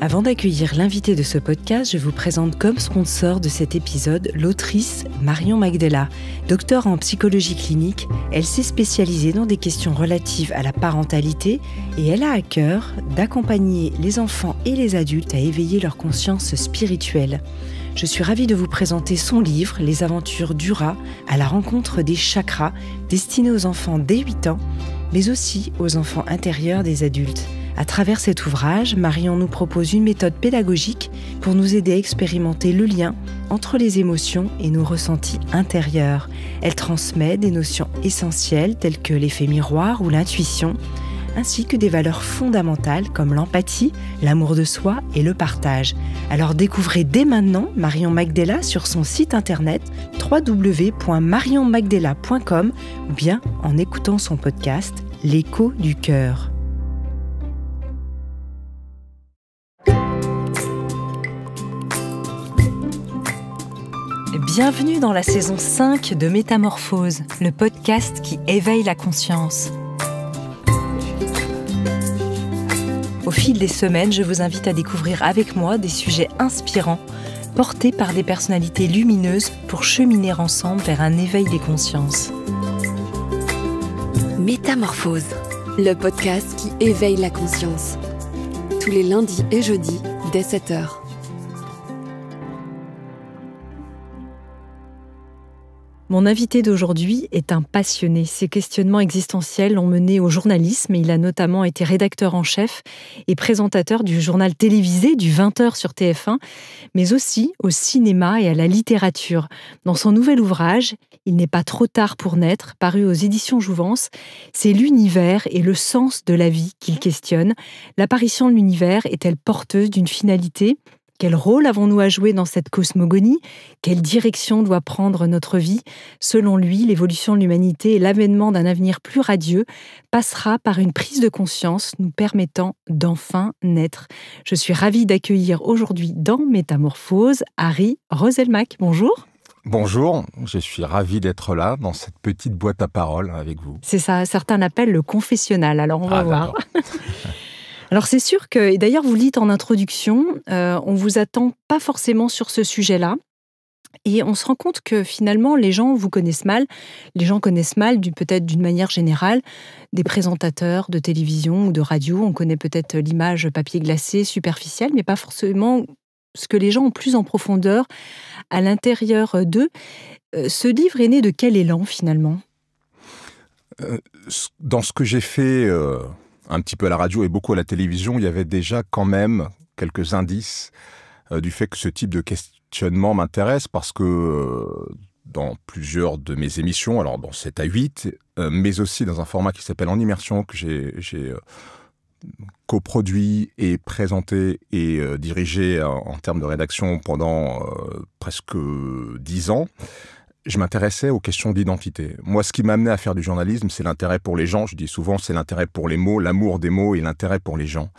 Avant d'accueillir l'invité de ce podcast, je vous présente comme sponsor de cet épisode l'autrice Marion Magdela. Docteur en psychologie clinique, elle s'est spécialisée dans des questions relatives à la parentalité et elle a à cœur d'accompagner les enfants et les adultes à éveiller leur conscience spirituelle. Je suis ravie de vous présenter son livre « Les aventures du rat à la rencontre des chakras » destiné aux enfants dès 8 ans, mais aussi aux enfants intérieurs des adultes. À travers cet ouvrage, Marion nous propose une méthode pédagogique pour nous aider à expérimenter le lien entre les émotions et nos ressentis intérieurs. Elle transmet des notions essentielles telles que l'effet miroir ou l'intuition, ainsi que des valeurs fondamentales comme l'empathie, l'amour de soi et le partage. Alors découvrez dès maintenant Marion Magdela sur son site internet www.marionmagdela.com ou bien en écoutant son podcast « L'écho du cœur ». Bienvenue dans la saison 5 de Métamorphose, le podcast qui éveille la conscience. Au fil des semaines, je vous invite à découvrir avec moi des sujets inspirants, portés par des personnalités lumineuses pour cheminer ensemble vers un éveil des consciences. Métamorphose, le podcast qui éveille la conscience. Tous les lundis et jeudis, dès 7h. Mon invité d'aujourd'hui est un passionné. Ses questionnements existentiels l'ont mené au journalisme et il a notamment été rédacteur en chef et présentateur du journal télévisé du 20h sur TF1, mais aussi au cinéma et à la littérature. Dans son nouvel ouvrage, Il n'est pas trop tard pour naître, paru aux éditions Jouvence, c'est l'univers et le sens de la vie qu'il questionne. L'apparition de l'univers est-elle porteuse d'une finalité ? Quel rôle avons-nous à jouer dans cette cosmogonie ? Quelle direction doit prendre notre vie ? Selon lui, l'évolution de l'humanité et l'avènement d'un avenir plus radieux passera par une prise de conscience nous permettant d'enfin naître. Je suis ravie d'accueillir aujourd'hui dans Métamorphose Harry Roselmack. Bonjour. Bonjour, je suis ravi d'être là dans cette petite boîte à paroles avec vous. C'est ça, certains l'appellent le confessionnal, alors on va voir. Alors c'est sûr que, et d'ailleurs vous le dites en introduction, on vous attend pas forcément sur ce sujet-là. Et on se rend compte que finalement les gens vous connaissent mal. Les gens connaissent mal, peut-être d'une manière générale, des présentateurs de télévision ou de radio. On connaît peut-être l'image papier glacé, superficielle, mais pas forcément ce que les gens ont plus en profondeur à l'intérieur d'eux. Ce livre est né de quel élan finalement ? Dans ce que j'ai fait un petit peu à la radio et beaucoup à la télévision, il y avait déjà quand même quelques indices du fait que ce type de questionnement m'intéresse parce que dans plusieurs de mes émissions, alors dans 7 à 8, mais aussi dans un format qui s'appelle En Immersion que j'ai coproduit et présenté et dirigé en termes de rédaction pendant presque 10 ans, je m'intéressais aux questions d'identité. Moi, ce qui m'a amené à faire du journalisme, c'est l'intérêt pour les gens. Je dis souvent, c'est l'intérêt pour les mots, l'amour des mots et l'intérêt pour les gens.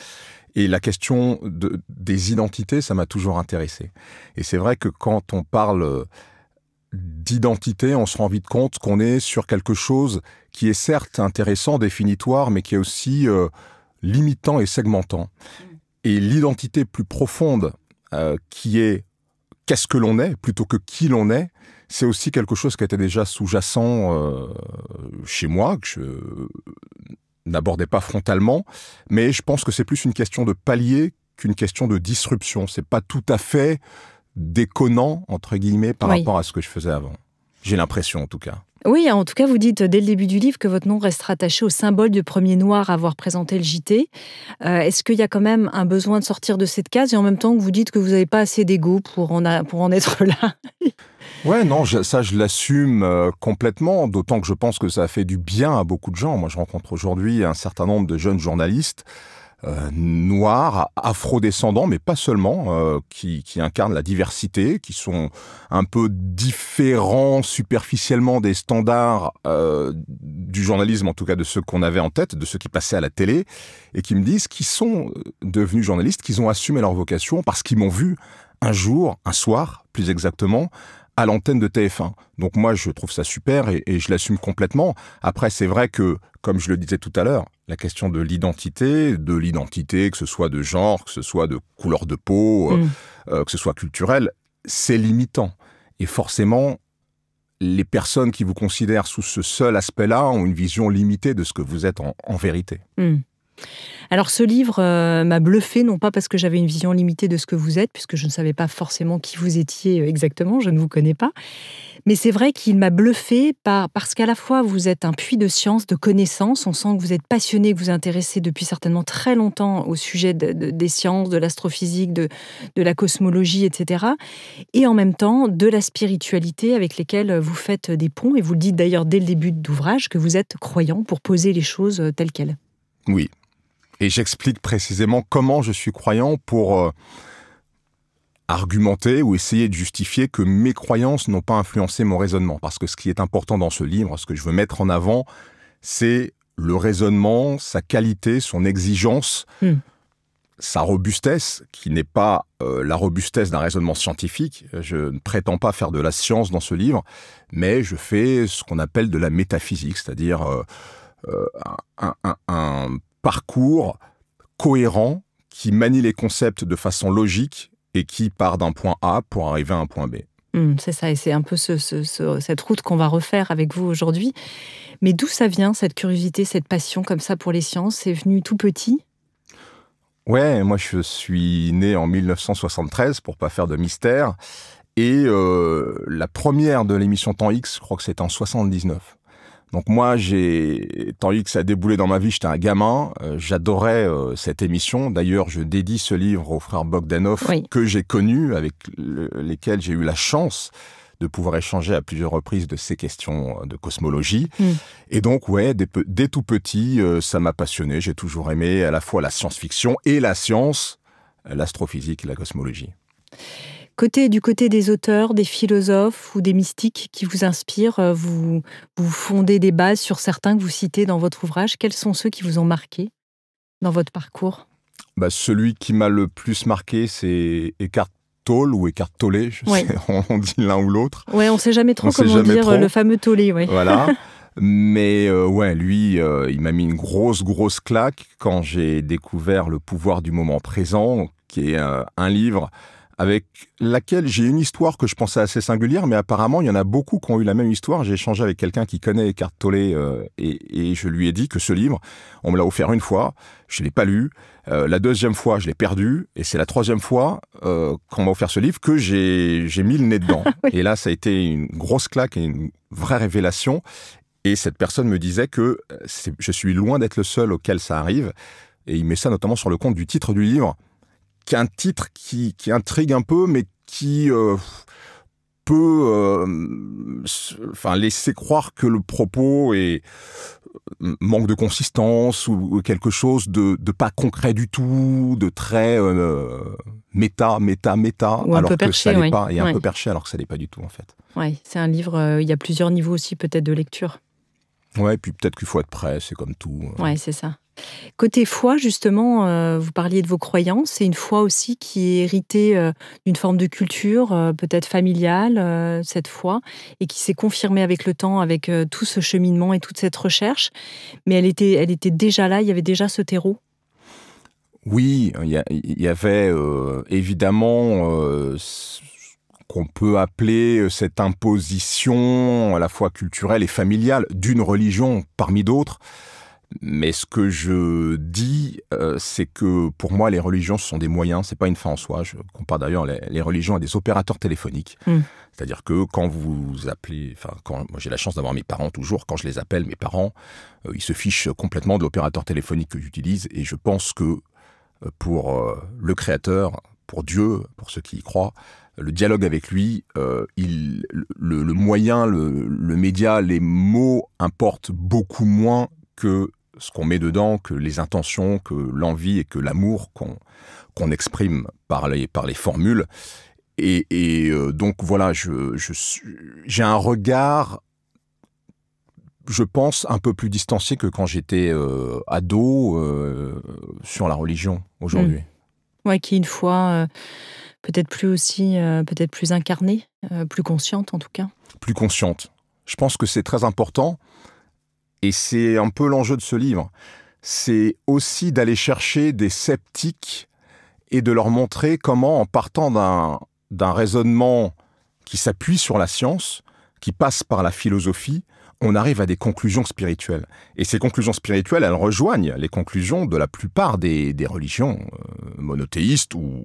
Et la question des identités, ça m'a toujours intéressé. Et c'est vrai que quand on parle d'identité, on se rend vite compte qu'on est sur quelque chose qui est certes intéressant, définitoire, mais qui est aussi limitant et segmentant. Et l'identité plus profonde, qui est qu'est-ce que l'on est, plutôt que qui l'on est, c'est aussi quelque chose qui était déjà sous-jacent chez moi, que je n'abordais pas frontalement, mais je pense que c'est plus une question de palier qu'une question de disruption. C'est pas tout à fait déconnant, entre guillemets, par rapport à ce que je faisais avant. J'ai l'impression, en tout cas. Oui, en tout cas, vous dites dès le début du livre que votre nom reste rattaché au symbole du premier noir à avoir présenté le JT. Est-ce qu'il y a quand même un besoin de sortir de cette case et en même temps que vous dites que vous n'avez pas assez d'ego pour en être là? Ouais, non, ça je l'assume complètement, d'autant que je pense que ça a fait du bien à beaucoup de gens. Moi, je rencontre aujourd'hui un certain nombre de jeunes journalistes noirs, afro-descendants, mais pas seulement, qui incarnent la diversité, qui sont un peu différents superficiellement des standards du journalisme, en tout cas de ceux qu'on avait en tête, de ceux qui passaient à la télé, et qui me disent qu'ils sont devenus journalistes, qu'ils ont assumé leur vocation parce qu'ils m'ont vu un jour, un soir, plus exactement, à l'antenne de TF1. Donc moi, je trouve ça super et je l'assume complètement. Après, c'est vrai que, comme je le disais tout à l'heure, la question de l'identité, que ce soit de genre, que ce soit de couleur de peau, que ce soit culturel, c'est limitant. Et forcément, les personnes qui vous considèrent sous ce seul aspect-là ont une vision limitée de ce que vous êtes en vérité. Alors ce livre m'a bluffé, non pas parce que j'avais une vision limitée de ce que vous êtes, puisque je ne savais pas forcément qui vous étiez exactement, je ne vous connais pas, mais c'est vrai qu'il m'a bluffé parce qu'à la fois vous êtes un puits de science, de connaissances, on sent que vous êtes passionné, que vous vous intéressez depuis certainement très longtemps au sujet des sciences, de l'astrophysique, de la cosmologie, etc. Et en même temps de la spiritualité avec lesquelles vous faites des ponts, et vous le dites d'ailleurs dès le début d'ouvrage que vous êtes croyant pour poser les choses telles quelles. Oui. Et j'explique précisément comment je suis croyant pour argumenter ou essayer de justifier que mes croyances n'ont pas influencé mon raisonnement. Parce que ce qui est important dans ce livre, ce que je veux mettre en avant, c'est le raisonnement, sa qualité, son exigence, sa robustesse, qui n'est pas la robustesse d'un raisonnement scientifique. Je ne prétends pas faire de la science dans ce livre, mais je fais ce qu'on appelle de la métaphysique, c'est-à-dire un parcours cohérent qui manie les concepts de façon logique et qui part d'un point A pour arriver à un point B. C'est ça, et c'est un peu cette route qu'on va refaire avec vous aujourd'hui. Mais d'où ça vient, cette curiosité, cette passion comme ça pour les sciences? C'est venu tout petit? Ouais, moi je suis né en 1973, pour pas faire de mystère, et la première de l'émission Temps X, je crois que c'était en 79. Donc moi, Temps X a déboulé dans ma vie, j'étais un gamin, j'adorais cette émission. D'ailleurs, je dédie ce livre aux frères Bogdanov, que j'ai connus, avec lesquels j'ai eu la chance de pouvoir échanger à plusieurs reprises de ces questions de cosmologie. Et donc, ouais, dès tout petit, ça m'a passionné. J'ai toujours aimé à la fois la science-fiction et la science, l'astrophysique et la cosmologie. Du côté des auteurs, des philosophes ou des mystiques qui vous inspirent, vous fondez des bases sur certains que vous citez dans votre ouvrage. Quels sont ceux qui vous ont marqué dans votre parcours? Celui qui m'a le plus marqué, c'est Eckhart Tolle ou Eckhart Tolle, on dit l'un ou l'autre. Ouais, on ne sait jamais trop comment dire le fameux Tolle. Ouais. Voilà. Mais lui, il m'a mis une grosse claque quand j'ai découvert Le pouvoir du moment présent, qui est un livre avec laquelle j'ai une histoire que je pensais assez singulière, mais apparemment, il y en a beaucoup qui ont eu la même histoire. J'ai échangé avec quelqu'un qui connaît Eckhart Tolle et je lui ai dit que ce livre, on me l'a offert une fois, je ne l'ai pas lu. La deuxième fois, je l'ai perdu. Et c'est la troisième fois qu'on m'a offert ce livre que j'ai mis le nez dedans. Oui. Et là, ça a été une grosse claque et une vraie révélation. Et cette personne me disait que je suis loin d'être le seul auquel ça arrive. Et il met ça notamment sur le compte du titre du livre, qui est un titre qui intrigue un peu, mais qui peut laisser croire que le propos manque de consistance ou quelque chose de pas concret du tout, de très méta, ou alors perché, que ça l'est pas, et un peu perché alors que ça l'est pas du tout en fait. Oui, c'est un livre, il y a plusieurs niveaux aussi peut-être de lecture. Ouais, et puis peut-être qu'il faut être prêt, c'est comme tout. Ouais, c'est ça. Côté foi, justement, vous parliez de vos croyances, c'est une foi aussi qui est héritée d'une forme de culture, peut-être familiale, cette foi, et qui s'est confirmée avec le temps, avec tout ce cheminement et toute cette recherche. Mais elle était déjà là, il y avait déjà ce terreau. Oui, il y avait évidemment qu'on peut appeler cette imposition à la fois culturelle et familiale d'une religion parmi d'autres. Mais ce que je dis, c'est que pour moi, les religions, ce sont des moyens, c'est pas une fin en soi. Je compare d'ailleurs les religions à des opérateurs téléphoniques. C'est-à-dire que quand vous appelez, moi j'ai la chance d'avoir mes parents toujours, quand je les appelle, mes parents, ils se fichent complètement de l'opérateur téléphonique que j'utilise. Et je pense que pour le Créateur, pour Dieu, pour ceux qui y croient, le dialogue avec lui, le moyen, le média, les mots importent beaucoup moins que ce qu'on met dedans, que les intentions, que l'envie et que l'amour qu'on exprime par les formules. Et donc voilà, j'ai un regard, je pense, un peu plus distancié que quand j'étais ado sur la religion aujourd'hui. Ouais, qui est une foi peut-être plus incarnée, plus consciente en tout cas. Plus consciente. Je pense que c'est très important. Et c'est un peu l'enjeu de ce livre. c'est aussi d'aller chercher des sceptiques et de leur montrer comment, en partant d'un raisonnement qui s'appuie sur la science, qui passe par la philosophie, on arrive à des conclusions spirituelles. Et ces conclusions spirituelles, elles rejoignent les conclusions de la plupart des religions monothéistes ou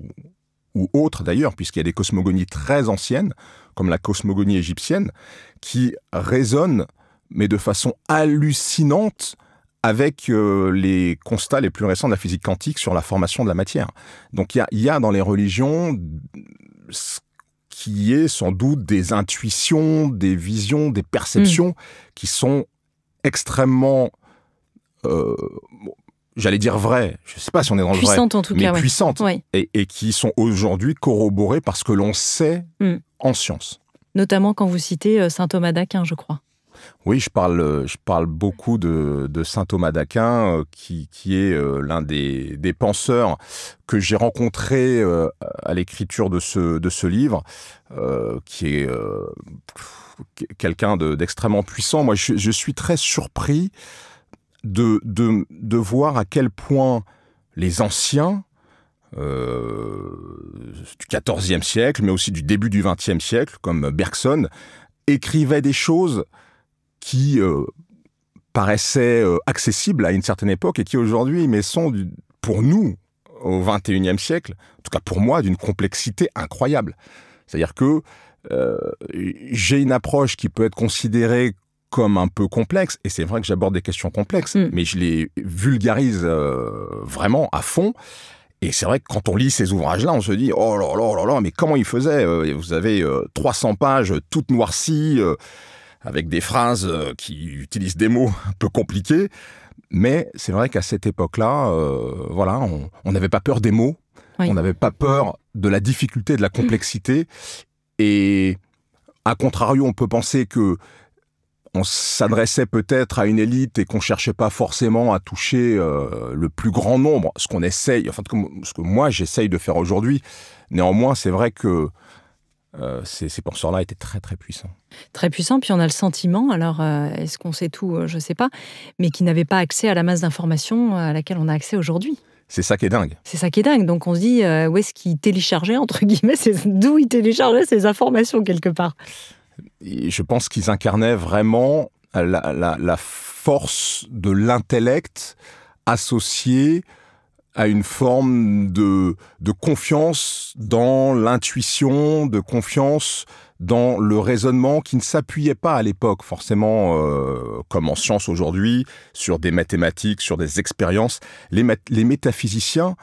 autres d'ailleurs, puisqu'il y a des cosmogonies très anciennes, comme la cosmogonie égyptienne, qui résonnent, mais de façon hallucinante, avec les constats les plus récents de la physique quantique sur la formation de la matière. Donc il y a dans les religions ce qui est sans doute des intuitions, des visions, des perceptions qui sont extrêmement, j'allais dire vraies, je ne sais pas si on est dans le vrai, puissantes en tout cas, mais puissantes, et qui sont aujourd'hui corroborées par ce que l'on sait en science. Notamment quand vous citez saint Thomas d'Aquin, je crois. Oui, je parle beaucoup de saint Thomas d'Aquin, qui est l'un des penseurs que j'ai rencontré à l'écriture de ce livre, qui est quelqu'un d'extrêmement puissant. Moi, je suis très surpris de voir à quel point les anciens du XIVe siècle, mais aussi du début du XXe siècle, comme Bergson, écrivaient des choses qui paraissaient accessibles à une certaine époque et qui aujourd'hui, mais sont, pour nous, au XXIe siècle, en tout cas pour moi, d'une complexité incroyable. C'est-à-dire que j'ai une approche qui peut être considérée comme un peu complexe, et c'est vrai que j'aborde des questions complexes, mais je les vulgarise vraiment à fond. Et c'est vrai que quand on lit ces ouvrages-là, on se dit « Oh là là là là, mais comment il faisait ?» Vous avez 300 pages toutes noircies, avec des phrases qui utilisent des mots un peu compliqués. Mais c'est vrai qu'à cette époque-là, voilà, on n'avait pas peur des mots, on n'avait pas peur de la difficulté, de la complexité. Et à contrario, on peut penser que on s'adressait peut-être à une élite et qu'on cherchait pas forcément à toucher le plus grand nombre, ce qu'on essaye, enfin ce que moi j'essaye de faire aujourd'hui. Néanmoins, c'est vrai que ces penseurs-là étaient très très puissants. Très puissants, puis on a le sentiment, alors est-ce qu'on sait tout, je ne sais pas, mais qui n'avaient pas accès à la masse d'informations à laquelle on a accès aujourd'hui. C'est ça qui est dingue. C'est ça qui est dingue. Donc on se dit, où est-ce qu'ils téléchargeaient, entre guillemets, d'où ils téléchargeaient ces informations quelque part. Et je pense qu'ils incarnaient vraiment la force de l'intellect associée à une forme de confiance dans l'intuition, de confiance dans le raisonnement qui ne s'appuyait pas à l'époque forcément, comme en science aujourd'hui, sur des mathématiques, sur des expériences. Les métaphysiciens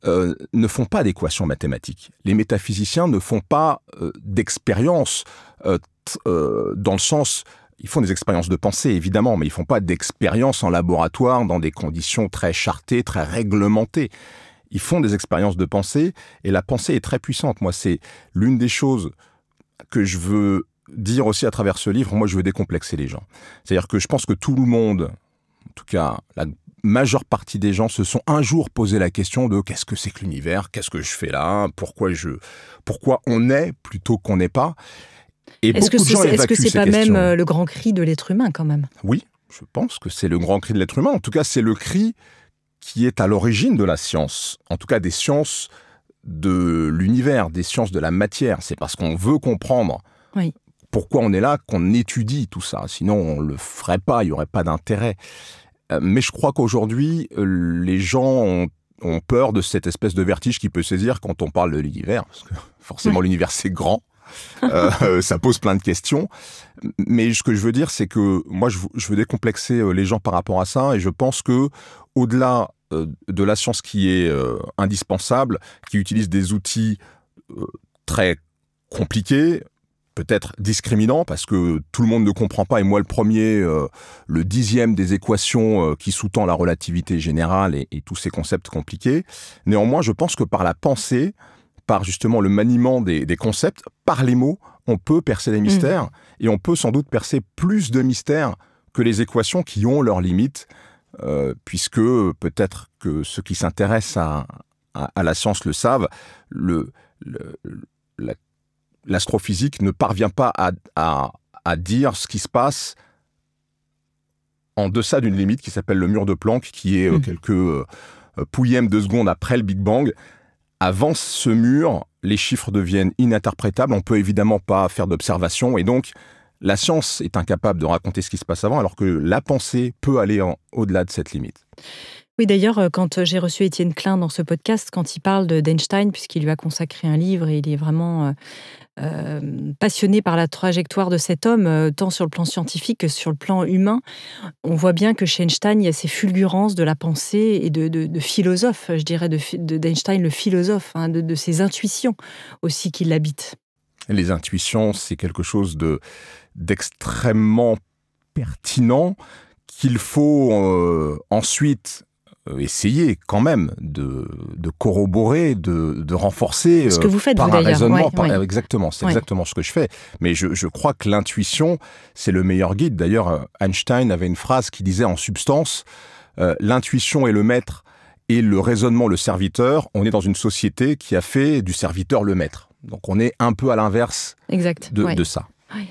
ne font pas d'équations mathématiques. Les métaphysiciens ne font pas d'expériences dans le sens... Ils font des expériences de pensée, évidemment, mais ils ne font pas d'expériences en laboratoire dans des conditions très chartées, très réglementées. Ils font des expériences de pensée, et la pensée est très puissante. Moi, c'est l'une des choses que je veux dire aussi à travers ce livre. Moi, je veux décomplexer les gens. C'est-à-dire que je pense que tout le monde, en tout cas la majeure partie des gens, se sont un jour posé la question de qu'est-ce que c'est que l'univers, qu'est-ce que je fais là, pourquoi on est plutôt qu'on n'est pas. Et est-ce que c'est pas même le grand cri de l'être humain quand même? Oui, je pense que c'est le grand cri de l'être humain. En tout cas, c'est le cri qui est à l'origine de la science. En tout cas, des sciences de l'univers, des sciences de la matière. C'est parce qu'on veut comprendre pourquoi on est là qu'on étudie tout ça. Sinon, on le ferait pas, il y aurait pas d'intérêt. Mais je crois qu'aujourd'hui, les gens ont peur de cette espèce de vertige qui peut saisir quand on parle de l'univers. Parce que forcément, l'univers, c'est grand. Ça pose plein de questions, mais ce que je veux dire, c'est que moi, je veux décomplexer les gens par rapport à ça, et je pense que au-delà de la science qui est indispensable, qui utilise des outils très compliqués, peut-être discriminants, parce que tout le monde ne comprend pas, et moi le premier, le 10e des équations qui sous-tend la relativité générale et tous ces concepts compliqués. Néanmoins, je pense que par la pensée, par justement le maniement des concepts, par les mots, on peut percer les mystères, et on peut sans doute percer plus de mystères que les équations qui ont leurs limites, puisque peut-être que ceux qui s'intéressent à la science le savent, l'astrophysique ne parvient pas à dire ce qui se passe en deçà d'une limite qui s'appelle le mur de Planck, qui est quelques pouillèmes de secondes après le Big Bang. Avant ce mur, les chiffres deviennent ininterprétables. On peut évidemment pas faire d'observation et donc la science est incapable de raconter ce qui se passe avant, alors que la pensée peut aller au-delà de cette limite. Oui, d'ailleurs, quand j'ai reçu Étienne Klein dans ce podcast, quand il parle d'Einstein, puisqu'il lui a consacré un livre et il est vraiment passionné par la trajectoire de cet homme, tant sur le plan scientifique que sur le plan humain, on voit bien que chez Einstein, il y a ces fulgurances de la pensée et de philosophe, je dirais, d'Einstein le philosophe, hein, de ses intuitions aussi qui l'habitent. Les intuitions, c'est quelque chose d'extrêmement pertinent qu'il faut ensuite essayer quand même de corroborer, de renforcer ce que vous faites, par vous, un raisonnement. ouais. Exactement, c'est exactement ce que je fais. Mais je crois que l'intuition, c'est le meilleur guide. D'ailleurs, Einstein avait une phrase qui disait en substance, l'intuition est le maître et le raisonnement le serviteur. On est dans une société qui a fait du serviteur le maître. Donc on est un peu à l'inverse de ça. Ouais.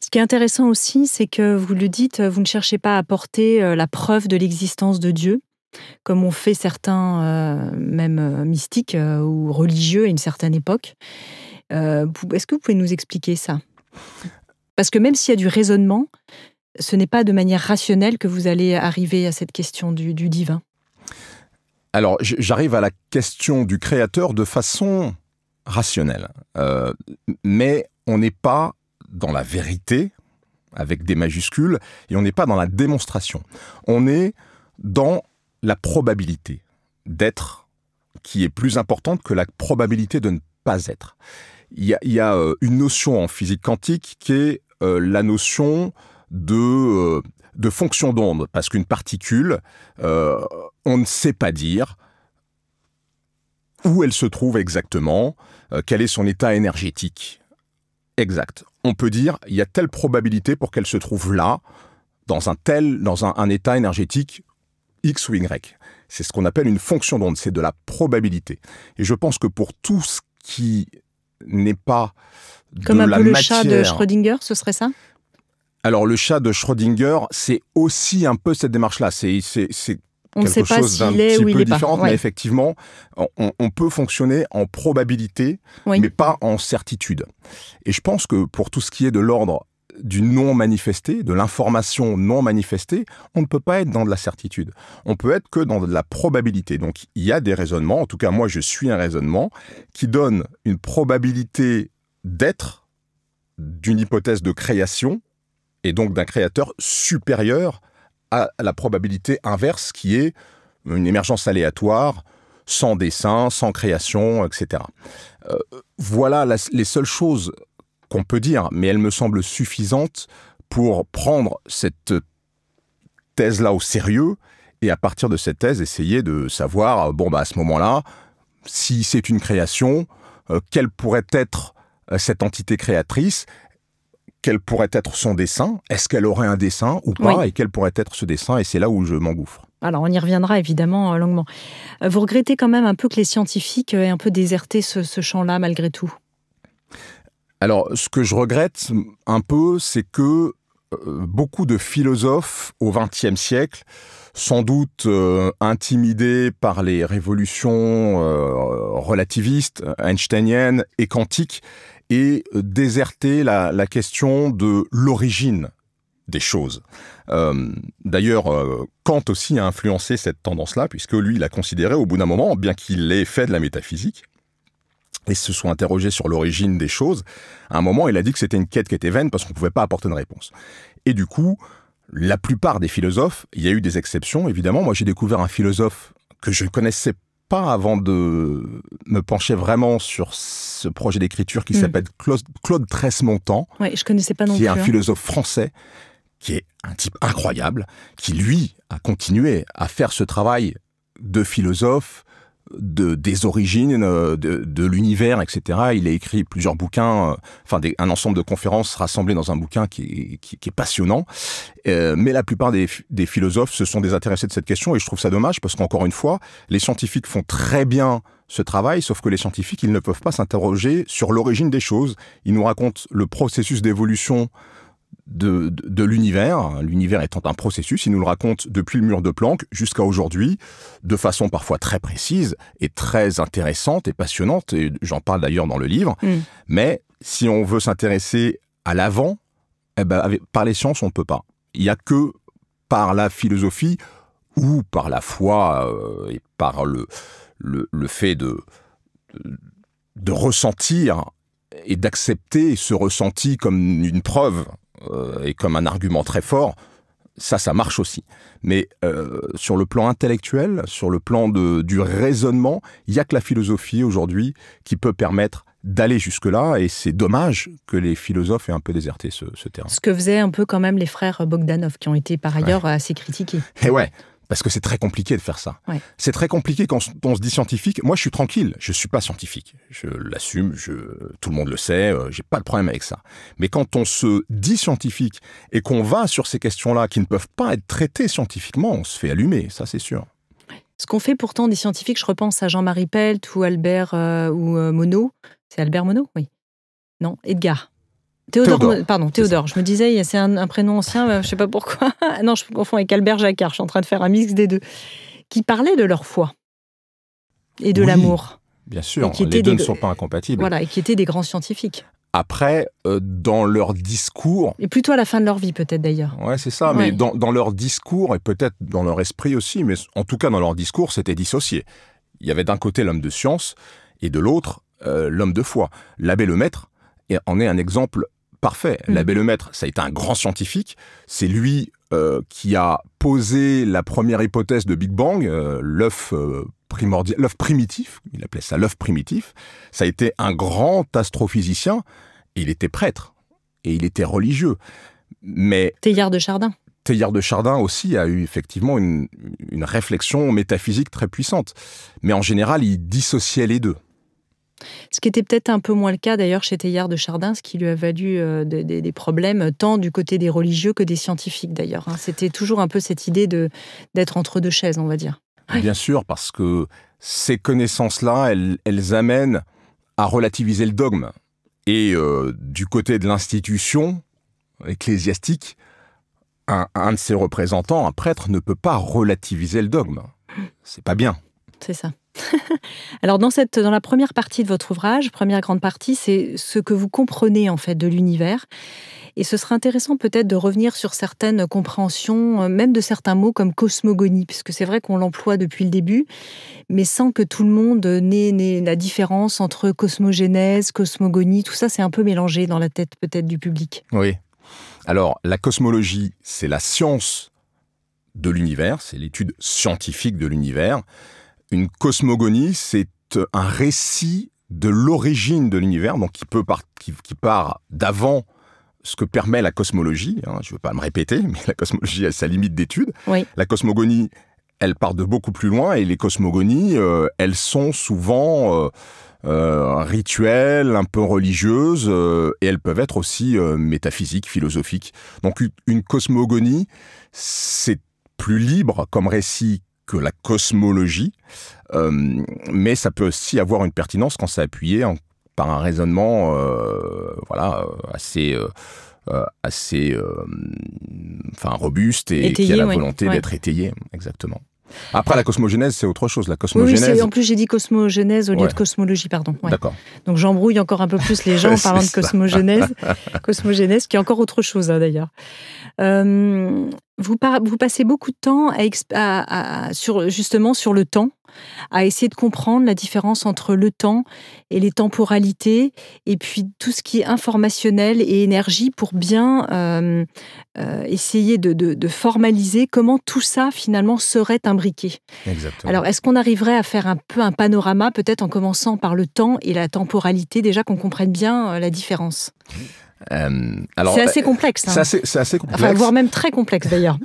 Ce qui est intéressant aussi, c'est que vous le dites, vous ne cherchez pas à apporter la preuve de l'existence de Dieu, comme ont fait certains, même mystiques ou religieux à une certaine époque. Est-ce que vous pouvez nous expliquer ça ? Parce que même s'il y a du raisonnement, ce n'est pas de manière rationnelle que vous allez arriver à cette question du divin. Alors, j'arrive à la question du créateur de façon rationnelle. Mais on n'est pas dans la vérité, avec des majuscules, et on n'est pas dans la démonstration. On est dans la probabilité d'être qui est plus importante que la probabilité de ne pas être. Il y a une notion en physique quantique qui est la notion de fonction d'onde, parce qu'une particule, on ne sait pas dire où elle se trouve exactement, quel est son état énergétique exact. On peut dire il y a telle probabilité pour qu'elle se trouve là, dans un état énergétique X ou Y. C'est ce qu'on appelle une fonction d'onde, c'est de la probabilité. Et je pense que pour tout ce qui n'est pas comme de un la peu le matière... chat de Schrödinger, ce serait ça ? Alors le chat de Schrödinger, c'est aussi un peu cette démarche-là. C'est on ne sait quelque pas chose d'un s'il est petit ou il peu n'est pas. différent, Ouais. mais effectivement, on peut fonctionner en probabilité, Oui. mais pas en certitude. Et je pense que pour tout ce qui est de l'ordre du non manifesté, de l'information non manifestée, on ne peut pas être dans de la certitude. On peut être que dans de la probabilité. Donc il y a des raisonnements, en tout cas moi je suis un raisonnement, qui donne une probabilité d'être d'une hypothèse de création, et donc d'un créateur supérieur à la probabilité inverse qui est une émergence aléatoire, sans dessin, sans création, etc. Voilà les seules choses qu'on peut dire, mais elles me semblent suffisantes pour prendre cette thèse-là au sérieux et à partir de cette thèse, essayer de savoir, à ce moment-là, si c'est une création, quelle pourrait être cette entité créatrice, quel pourrait être son dessin, est-ce qu'elle aurait un dessin ou pas, Oui. et quel pourrait être ce dessin, et c'est là où je m'engouffre. Alors, on y reviendra évidemment longuement. Vous regrettez quand même un peu que les scientifiques aient un peu déserté ce champ-là, malgré tout ? Alors, ce que je regrette un peu, c'est que beaucoup de philosophes au XXe siècle, sans doute intimidés par les révolutions relativistes, einsteiniennes et quantiques, et déserté la question de l'origine des choses. D'ailleurs, Kant aussi a influencé cette tendance-là, puisque lui, il a considéré au bout d'un moment, bien qu'il ait fait de la métaphysique, et se soit interrogé sur l'origine des choses, à un moment, il a dit que c'était une quête qui était vaine parce qu'on ne pouvait pas apporter une réponse. Et du coup, la plupart des philosophes, il y a eu des exceptions, évidemment. Moi, j'ai découvert un philosophe que je ne connaissais pas avant de me pencher vraiment sur ce projet d'écriture qui s'appelle Claude Tresse-Montant, Oui, je ne connaissais pas non plus. qui est un philosophe français, qui est un type incroyable, qui, lui, a continué à faire ce travail de philosophe, des origines, de l'univers, etc. Il a écrit plusieurs bouquins, un ensemble de conférences rassemblées dans un bouquin qui est passionnant. Mais la plupart des philosophes se sont désintéressés de cette question, et je trouve ça dommage parce qu'encore une fois, les scientifiques font très bien ce travail, sauf que les scientifiques, ils ne peuvent pas s'interroger sur l'origine des choses. Ils nous racontent le processus d'évolution de l'univers, l'univers étant un processus, il nous le raconte depuis le mur de Planck jusqu'à aujourd'hui, de façon parfois très précise et très intéressante et passionnante, et j'en parle d'ailleurs dans le livre, mais si on veut s'intéresser à l'avant, par les sciences, on ne peut pas. Il n'y a que par la philosophie ou par la foi et par le fait de ressentir et d'accepter ce ressenti comme une preuve et comme un argument très fort, ça marche aussi. Mais sur le plan intellectuel, sur le plan du raisonnement, il n'y a que la philosophie aujourd'hui qui peut permettre d'aller jusque-là, et c'est dommage que les philosophes aient un peu déserté ce terrain. Ce que faisaient un peu quand même les frères Bogdanov, qui ont été par ailleurs assez critiqués. Et parce que c'est très compliqué de faire ça. Ouais. C'est très compliqué quand on se dit scientifique. Moi, je suis tranquille, je suis pas scientifique. Je l'assume, tout le monde le sait, j'ai pas de problème avec ça. Mais quand on se dit scientifique et qu'on va sur ces questions-là qui ne peuvent pas être traitées scientifiquement, on se fait allumer, ça c'est sûr. Ce qu'on fait pourtant des scientifiques, je repense à Jean-Marie Pelt ou Albert Monod. C'est Albert Monod ? Oui. Non, Edgar. Théodore. Je me disais, c'est un prénom ancien, je ne sais pas pourquoi. Non, je me confonds avec Albert Jacquard. Je suis en train de faire un mix des deux. Qui parlaient de leur foi et de l'amour. Bien sûr, les deux ne sont pas incompatibles. Voilà, et qui étaient des grands scientifiques. Après, dans leur discours... Et plutôt à la fin de leur vie, peut-être, d'ailleurs. Ouais, c'est ça. Ouais. Mais dans leur discours, et peut-être dans leur esprit aussi, mais en tout cas dans leur discours, c'était dissocié. Il y avait d'un côté l'homme de science, et de l'autre, l'homme de foi. L'abbé Lemaître en est un exemple parfait. L'abbé Lemaître, ça a été un grand scientifique. C'est lui qui a posé la première hypothèse de Big Bang, l'œuf primitif. Il appelait ça l'œuf primitif. Ça a été un grand astrophysicien. Et il était prêtre. Et il était religieux. Mais Teilhard de Chardin aussi a eu effectivement une réflexion métaphysique très puissante. Mais en général, il dissociait les deux. Ce qui était peut-être un peu moins le cas d'ailleurs chez Teilhard de Chardin, ce qui lui a valu des problèmes tant du côté des religieux que des scientifiques d'ailleurs. C'était toujours un peu cette idée d'être entre deux chaises, on va dire. Bien sûr, parce que ces connaissances-là, elles amènent à relativiser le dogme. Et du côté de l'institution ecclésiastique, un de ses représentants, un prêtre, ne peut pas relativiser le dogme. C'est pas bien. C'est ça. Alors dans la première partie de votre ouvrage, première grande partie, c'est ce que vous comprenez en fait de l'univers. Et ce serait intéressant peut-être de revenir sur certaines compréhensions, même de certains mots comme cosmogonie, puisque c'est vrai qu'on l'emploie depuis le début, mais sans que tout le monde n'ait la différence entre cosmogénèse, cosmogonie, tout ça c'est un peu mélangé dans la tête peut-être du public. Oui. Alors la cosmologie, c'est la science de l'univers, c'est l'étude scientifique de l'univers. Une cosmogonie, c'est un récit de l'origine de l'univers, donc qui part d'avant ce que permet la cosmologie. Je ne veux pas me répéter, mais la cosmologie a sa limite d'étude. Oui. La cosmogonie, elle part de beaucoup plus loin, et les cosmogonies, elles sont souvent rituelles, un peu religieuses, et elles peuvent être aussi métaphysiques, philosophiques. Donc une cosmogonie, c'est plus libre comme récit que la cosmologie, mais ça peut aussi avoir une pertinence quand c'est appuyé par un raisonnement assez robuste et étayé, qui a la volonté d'être étayé, exactement. Après, la cosmogénèse, c'est autre chose. La cosmogénèse... Oui, en plus, j'ai dit cosmogénèse au lieu de cosmologie, pardon. Ouais. D'accord. Donc, j'embrouille encore un peu plus les gens en parlant de cosmogénèse. Cosmogénèse, qui est encore autre chose, d'ailleurs. Vous passez beaucoup de temps justement sur le temps, à essayer de comprendre la différence entre le temps et les temporalités, et puis tout ce qui est informationnel et énergie pour bien essayer de formaliser comment tout ça finalement serait imbriqué. Exactement. Alors, est-ce qu'on arriverait à faire un peu un panorama, peut-être en commençant par le temps et la temporalité, déjà qu'on comprenne bien la différence ? C'est assez complexe. C'est assez complexe. Enfin, voire même très complexe d'ailleurs.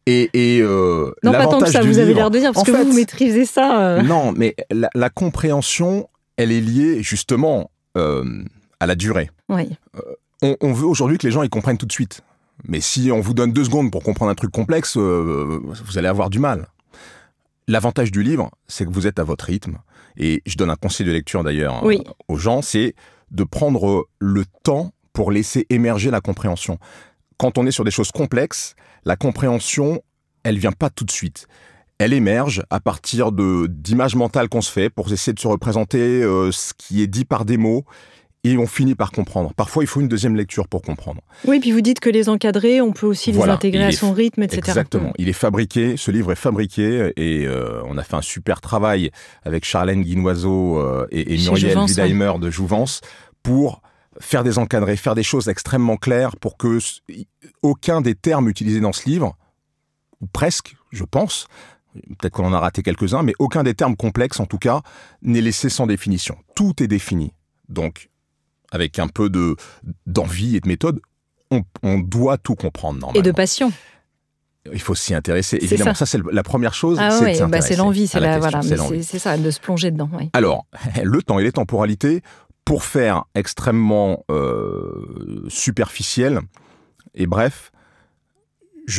Non, pas tant que ça, vous avez l'air de dire, parce que vous maîtrisez ça. Non, mais la compréhension, elle est liée justement à la durée. Oui. On veut aujourd'hui que les gens ils comprennent tout de suite. Mais si on vous donne 2 secondes pour comprendre un truc complexe, vous allez avoir du mal. L'avantage du livre, c'est que vous êtes à votre rythme. Et je donne un conseil de lecture d'ailleurs aux gens, c'est de prendre le temps pour laisser émerger la compréhension. quand on est sur des choses complexes, la compréhension, elle vient pas tout de suite. Elle émerge à partir d'images mentales qu'on se fait pour essayer de se représenter ce qui est dit par des mots, et on finit par comprendre. Parfois, il faut une deuxième lecture pour comprendre. Oui, puis vous dites que les encadrer, on peut aussi les intégrer à son rythme, etc. Exactement. Il est fabriqué, ce livre est fabriqué, et on a fait un super travail avec Charlène Guinoiseau et Muriel Widheimer de Jouvence pour faire des encadrés, faire des choses extrêmement claires pour que aucun des termes utilisés dans ce livre, ou presque, je pense, peut-être qu'on en a raté quelques-uns, mais aucun des termes complexes, en tout cas, n'est laissé sans définition. Tout est défini. Donc, avec un peu d'envie et de méthode, on doit tout comprendre normalement. Et de passion. Il faut s'y intéresser. Évidemment, ça c'est la première chose. C'est l'envie, c'est ça, de se plonger dedans. Oui. Alors, le temps et les temporalités, pour faire extrêmement superficiel et bref,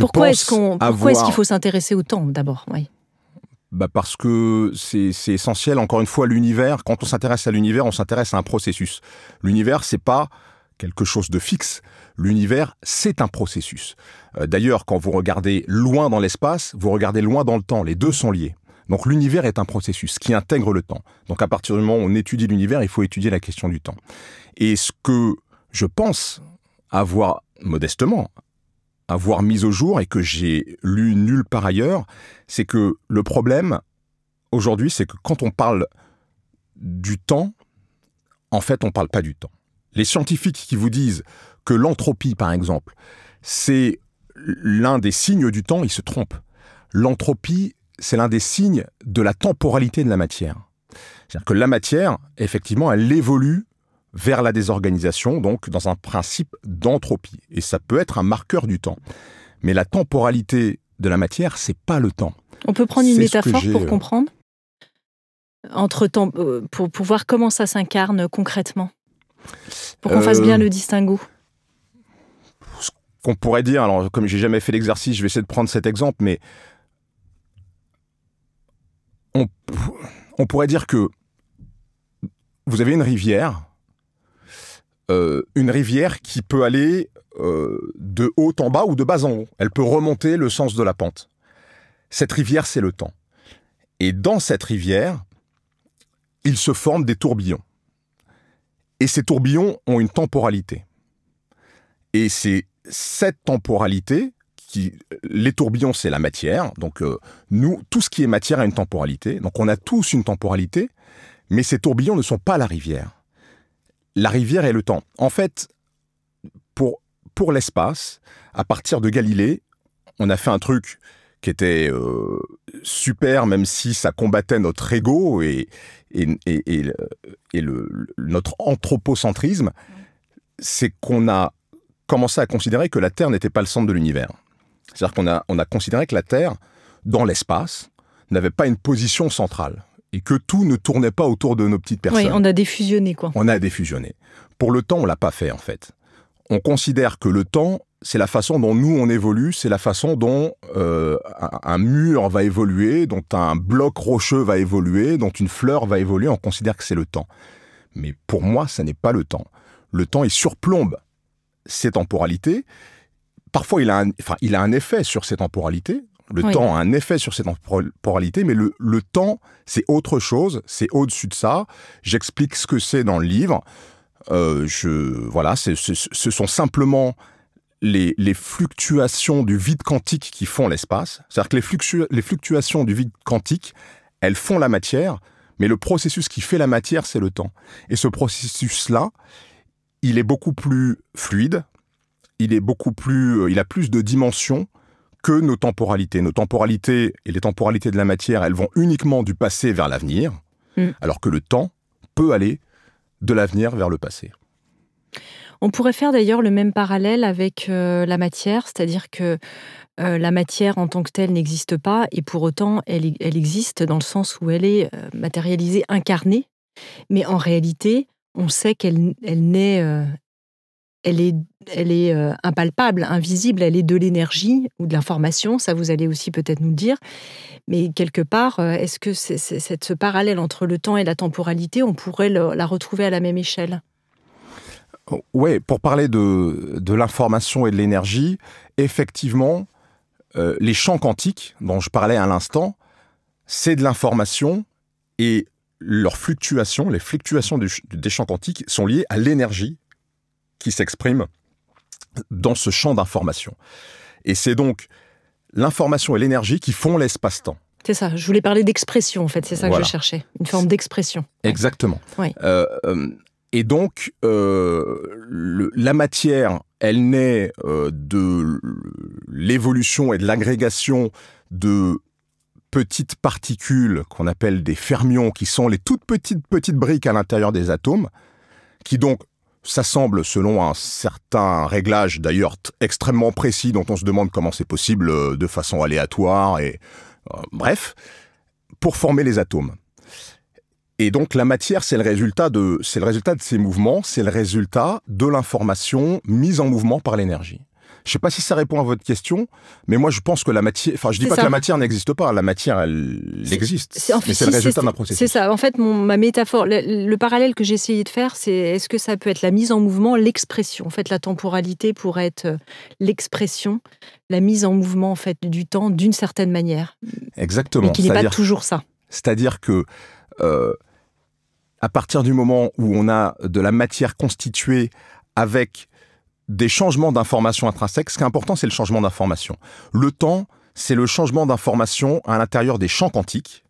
pourquoi est-ce qu'il faut s'intéresser au temps d'abord? Oui. Parce que c'est essentiel, encore une fois, l'univers. Quand on s'intéresse à l'univers, on s'intéresse à un processus. L'univers, c'est pas quelque chose de fixe. L'univers, c'est un processus. D'ailleurs, quand vous regardez loin dans l'espace, vous regardez loin dans le temps. Les deux sont liés. Donc l'univers est un processus qui intègre le temps. Donc à partir du moment où on étudie l'univers, il faut étudier la question du temps. Et ce que je pense avoir, modestement, avoir mis au jour et que j'ai lu nulle part ailleurs, c'est que le problème, aujourd'hui, c'est que quand on parle du temps, en fait, on ne parle pas du temps. Les scientifiques qui vous disent que l'entropie, par exemple, c'est l'un des signes du temps, ils se trompent. L'entropie, c'est l'un des signes de la temporalité de la matière. C'est-à-dire que la matière, effectivement, elle évolue vers la désorganisation, donc dans un principe d'entropie. Et ça peut être un marqueur du temps. Mais la temporalité de la matière, c'est pas le temps. On peut prendre une métaphore pour comprendre entre temps, pour voir comment ça s'incarne concrètement, pour qu'on fasse bien le distinguo. Ce qu'on pourrait dire, alors comme j'ai jamais fait l'exercice, je vais essayer de prendre cet exemple, mais on pourrait dire que vous avez une rivière qui peut aller de haut en bas ou de bas en haut. Elle peut remonter le sens de la pente. Cette rivière, c'est le temps. Et dans cette rivière, il se forment des tourbillons. Et ces tourbillons ont une temporalité. Et c'est cette temporalité les tourbillons, c'est la matière. Donc nous, tout ce qui est matière a une temporalité. Donc on a tous une temporalité, mais ces tourbillons ne sont pas la rivière. La rivière est le temps. En fait, pour l'espace, à partir de Galilée, on a fait un truc qui était super, même si ça combattait notre ego et notre anthropocentrisme, c'est qu'on a commencé à considérer que la Terre n'était pas le centre de l'univers. C'est-à-dire qu'on a considéré que la Terre, dans l'espace, n'avait pas une position centrale. Et que tout ne tournait pas autour de nos petites personnes. Oui, on a défusionné, quoi. On a défusionné. Pour le temps, on ne l'a pas fait, en fait. On considère que le temps, c'est la façon dont nous, on évolue, c'est la façon dont un mur va évoluer, dont un bloc rocheux va évoluer, dont une fleur va évoluer, on considère que c'est le temps. Mais pour moi, ça n'est pas le temps. Le temps, il surplombe ces temporalités. Parfois, il a un effet sur ces temporalités. Le temps a un effet sur ces temporalités, mais le temps, c'est autre chose, c'est au-dessus de ça. J'explique ce que c'est dans le livre. Ce sont simplement les fluctuations du vide quantique qui font l'espace. C'est-à-dire que les fluctuations du vide quantique, elles font la matière, mais le processus qui fait la matière, c'est le temps. Et ce processus-là, il est beaucoup plus fluide, il a plus de dimensions que nos temporalités. Nos temporalités et les temporalités de la matière, elles vont uniquement du passé vers l'avenir, alors que le temps peut aller de l'avenir vers le passé. On pourrait faire d'ailleurs le même parallèle avec la matière, c'est-à-dire que la matière en tant que telle n'existe pas, et pour autant, elle existe dans le sens où elle est matérialisée, incarnée, mais en réalité, on sait qu'elle naît... Elle est impalpable, invisible, elle est de l'énergie ou de l'information, ça vous allez aussi peut-être nous le dire. Mais quelque part, est-ce que ce parallèle entre le temps et la temporalité, on pourrait la retrouver à la même échelle ? Oui, pour parler de l'information et de l'énergie, effectivement, les champs quantiques dont je parlais à l'instant, c'est de l'information et leurs fluctuations, les fluctuations des champs quantiques sont liées à l'énergie qui s'exprime dans ce champ d'information. Et c'est donc l'information et l'énergie qui font l'espace-temps. C'est ça, je voulais parler d'expression en fait, c'est ça que je cherchais, une forme d'expression. Exactement. Oui. Et donc, la matière, elle naît de l'évolution et de l'agrégation de petites particules qu'on appelle des fermions, qui sont les toutes petites briques à l'intérieur des atomes, qui donc s'assemblent selon un certain réglage, d'ailleurs extrêmement précis, dont on se demande comment c'est possible de façon aléatoire, et bref, pour former les atomes. Et donc la matière, c'est le résultat de ces mouvements, c'est le résultat de l'information mise en mouvement par l'énergie. Je ne sais pas si ça répond à votre question, mais moi je pense que la matière... Enfin, je ne dis pas que la matière n'existe pas, la matière, elle existe, mais c'est le résultat d'un processus. C'est ça, en fait, ma métaphore, le parallèle que j'ai essayé de faire, c'est est-ce que ça peut être la mise en mouvement, l'expression. En fait, la temporalité pourrait être l'expression, la mise en mouvement en fait, du temps d'une certaine manière. Exactement. Mais qui n'est pas toujours ça. C'est-à-dire que... à partir du moment où on a de la matière constituée avec des changements d'information intrinsèques, ce qui est important, c'est le changement d'information. Le temps, c'est le changement d'information à l'intérieur des champs quantiques.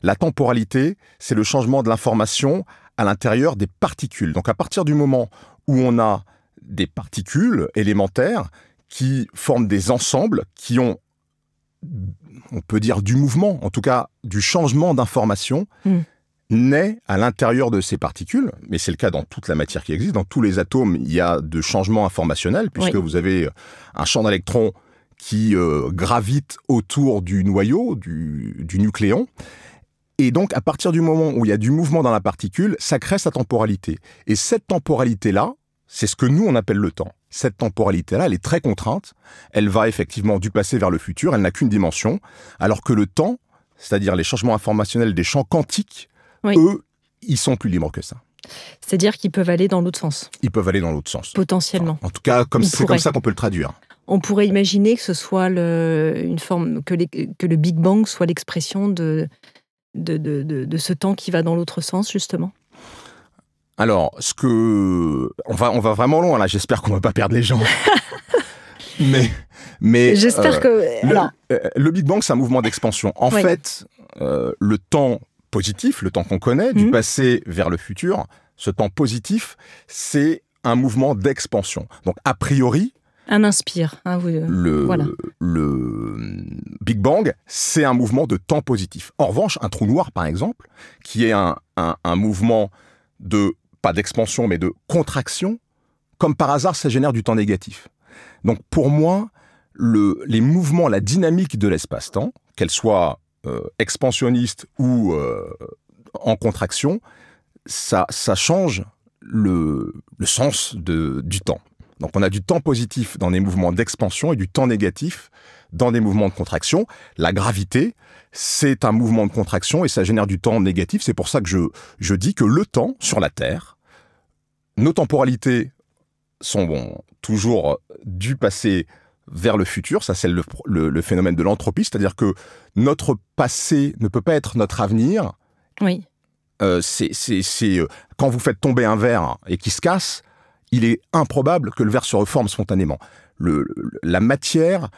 La temporalité, c'est le changement de l'information à l'intérieur des particules. Donc à partir du moment où on a des particules élémentaires qui forment des ensembles qui ont, on peut dire, du mouvement, en tout cas du changement d'information, naît à l'intérieur de ces particules, mais c'est le cas dans toute la matière qui existe. Dans tous les atomes, il y a de changements informationnels, puisque vous avez un champ d'électrons qui gravite autour du noyau, du nucléon. Et donc, à partir du moment où il y a du mouvement dans la particule, ça crée sa temporalité. Et cette temporalité-là, c'est ce que nous, on appelle le temps. Cette temporalité-là, elle est très contrainte. Elle va effectivement du passé vers le futur, elle n'a qu'une dimension, alors que le temps, c'est-à-dire les changements informationnels des champs quantiques, eux, ils sont plus libres que ça. C'est-à-dire qu'ils peuvent aller dans l'autre sens. Ils peuvent aller dans l'autre sens. Potentiellement. Enfin, en tout cas, c'est comme ça qu'on peut le traduire. On pourrait imaginer que ce soit une forme, que le Big Bang soit l'expression de ce temps qui va dans l'autre sens, justement. Alors, on va vraiment loin là. J'espère qu'on ne va pas perdre les gens. mais j'espère que le Big Bang, c'est un mouvement d'expansion. En fait, le temps positif, le temps qu'on connaît, du passé vers le futur, ce temps positif, c'est un mouvement d'expansion. Donc, a priori... Un inspire. Hein, le Big Bang, c'est un mouvement de temps positif. En revanche, un trou noir, par exemple, qui est un mouvement pas d'expansion, mais de contraction, comme par hasard, ça génère du temps négatif. Donc, pour moi, les mouvements, la dynamique de l'espace-temps, qu'elle soit expansionniste ou en contraction, ça change le sens du temps. Donc on a du temps positif dans des mouvements d'expansion et du temps négatif dans des mouvements de contraction. La gravité, c'est un mouvement de contraction et ça génère du temps négatif. C'est pour ça que je dis que le temps sur la Terre, nos temporalités sont toujours du passé vers le futur, ça c'est le phénomène de l'entropie, c'est-à-dire que notre passé ne peut pas être notre avenir. Oui. Quand vous faites tomber un verre et qu'il se casse, il est improbable que le verre se reforme spontanément. La matière,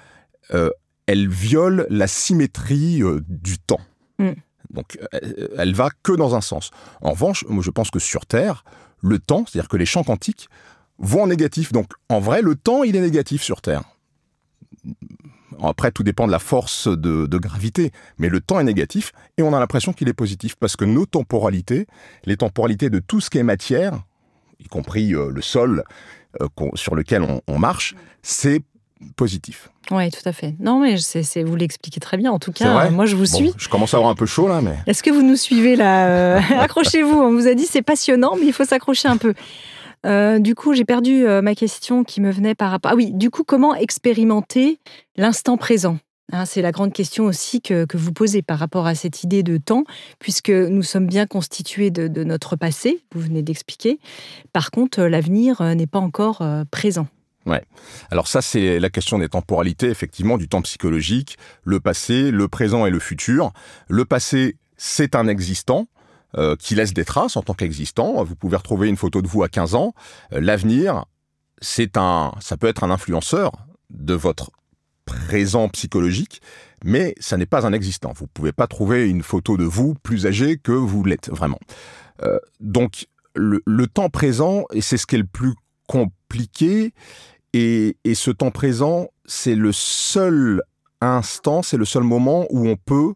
elle viole la symétrie du temps. Donc elle va que dans un sens. En revanche, moi, je pense que sur Terre, le temps, c'est-à-dire que les champs quantiques vont en négatif. Donc en vrai, le temps, il est négatif sur Terre. Après, tout dépend de la force de gravité, mais le temps est négatif et on a l'impression qu'il est positif parce que nos temporalités, les temporalités de tout ce qui est matière, y compris le sol sur lequel on marche, c'est positif. Oui, tout à fait. Non, mais vous l'expliquez très bien. En tout cas, moi, je vous suis. Je commence à avoir un peu chaud, là, mais... Est-ce que vous nous suivez, là Accrochez-vous. On vous a dit, c'est passionnant, mais il faut s'accrocher un peu. Du coup, j'ai perdu ma question qui me venait par rapport... Ah oui, du coup, comment expérimenter l'instant présent ? Hein, c'est la grande question aussi que vous posez par rapport à cette idée de temps, puisque nous sommes bien constitués de notre passé, vous venez d'expliquer. Par contre, l'avenir n'est pas encore présent. Ouais. Alors ça, c'est la question des temporalités, effectivement, du temps psychologique, le passé, le présent et le futur. Le passé, c'est un existant qui laisse des traces en tant qu'existant. Vous pouvez retrouver une photo de vous à 15 ans. L'avenir, ça peut être un influenceur de votre présent psychologique, mais ça n'est pas un existant. Vous ne pouvez pas trouver une photo de vous plus âgé que vous l'êtes, vraiment. Donc, le temps présent, et c'est ce qui est le plus compliqué, et ce temps présent, c'est le seul instant, c'est le seul moment où on peut,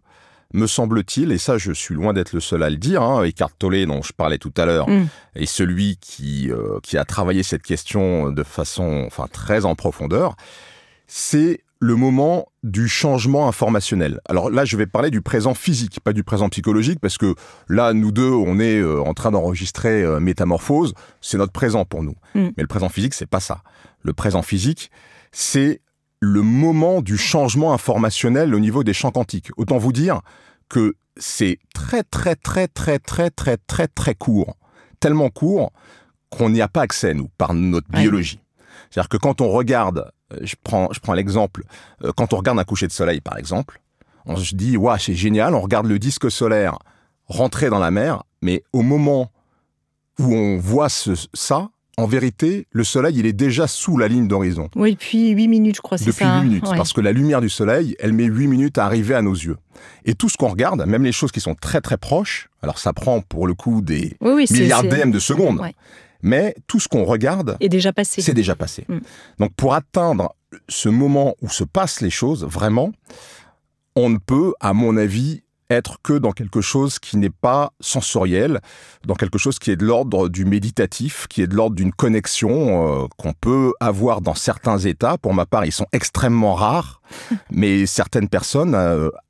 me semble-t-il, et ça je suis loin d'être le seul à le dire, Eckhart Tolle dont je parlais tout à l'heure, est celui qui a travaillé cette question de façon très en profondeur, c'est le moment du changement informationnel. Alors là, je vais parler du présent physique, pas du présent psychologique, parce que là, nous deux, on est en train d'enregistrer Métamorphose, c'est notre présent pour nous. Mais le présent physique, c'est pas ça. Le présent physique, c'est le moment du changement informationnel au niveau des champs quantiques. Autant vous dire que c'est très court. Tellement court qu'on n'y a pas accès, nous, par notre biologie. C'est-à-dire que quand on regarde, je prends l'exemple, quand on regarde un coucher de soleil, par exemple, on se dit, waouh, c'est génial, on regarde le disque solaire rentrer dans la mer, mais au moment où on voit ça, en vérité, le soleil, il est déjà sous la ligne d'horizon. Oui, depuis 8 minutes, je crois, c'est ça. Depuis 8 minutes, parce que la lumière du soleil, elle met 8 minutes à arriver à nos yeux. Et tout ce qu'on regarde, même les choses qui sont très proches, alors ça prend pour le coup des milliardièmes de secondes, mais tout ce qu'on regarde est déjà passé. C'est déjà passé. Donc pour atteindre ce moment où se passent les choses, vraiment, on ne peut, à mon avis, être que dans quelque chose qui n'est pas sensoriel, dans quelque chose qui est de l'ordre du méditatif, qui est de l'ordre d'une connexion qu'on peut avoir dans certains états. Pour ma part, ils sont extrêmement rares, mais certaines personnes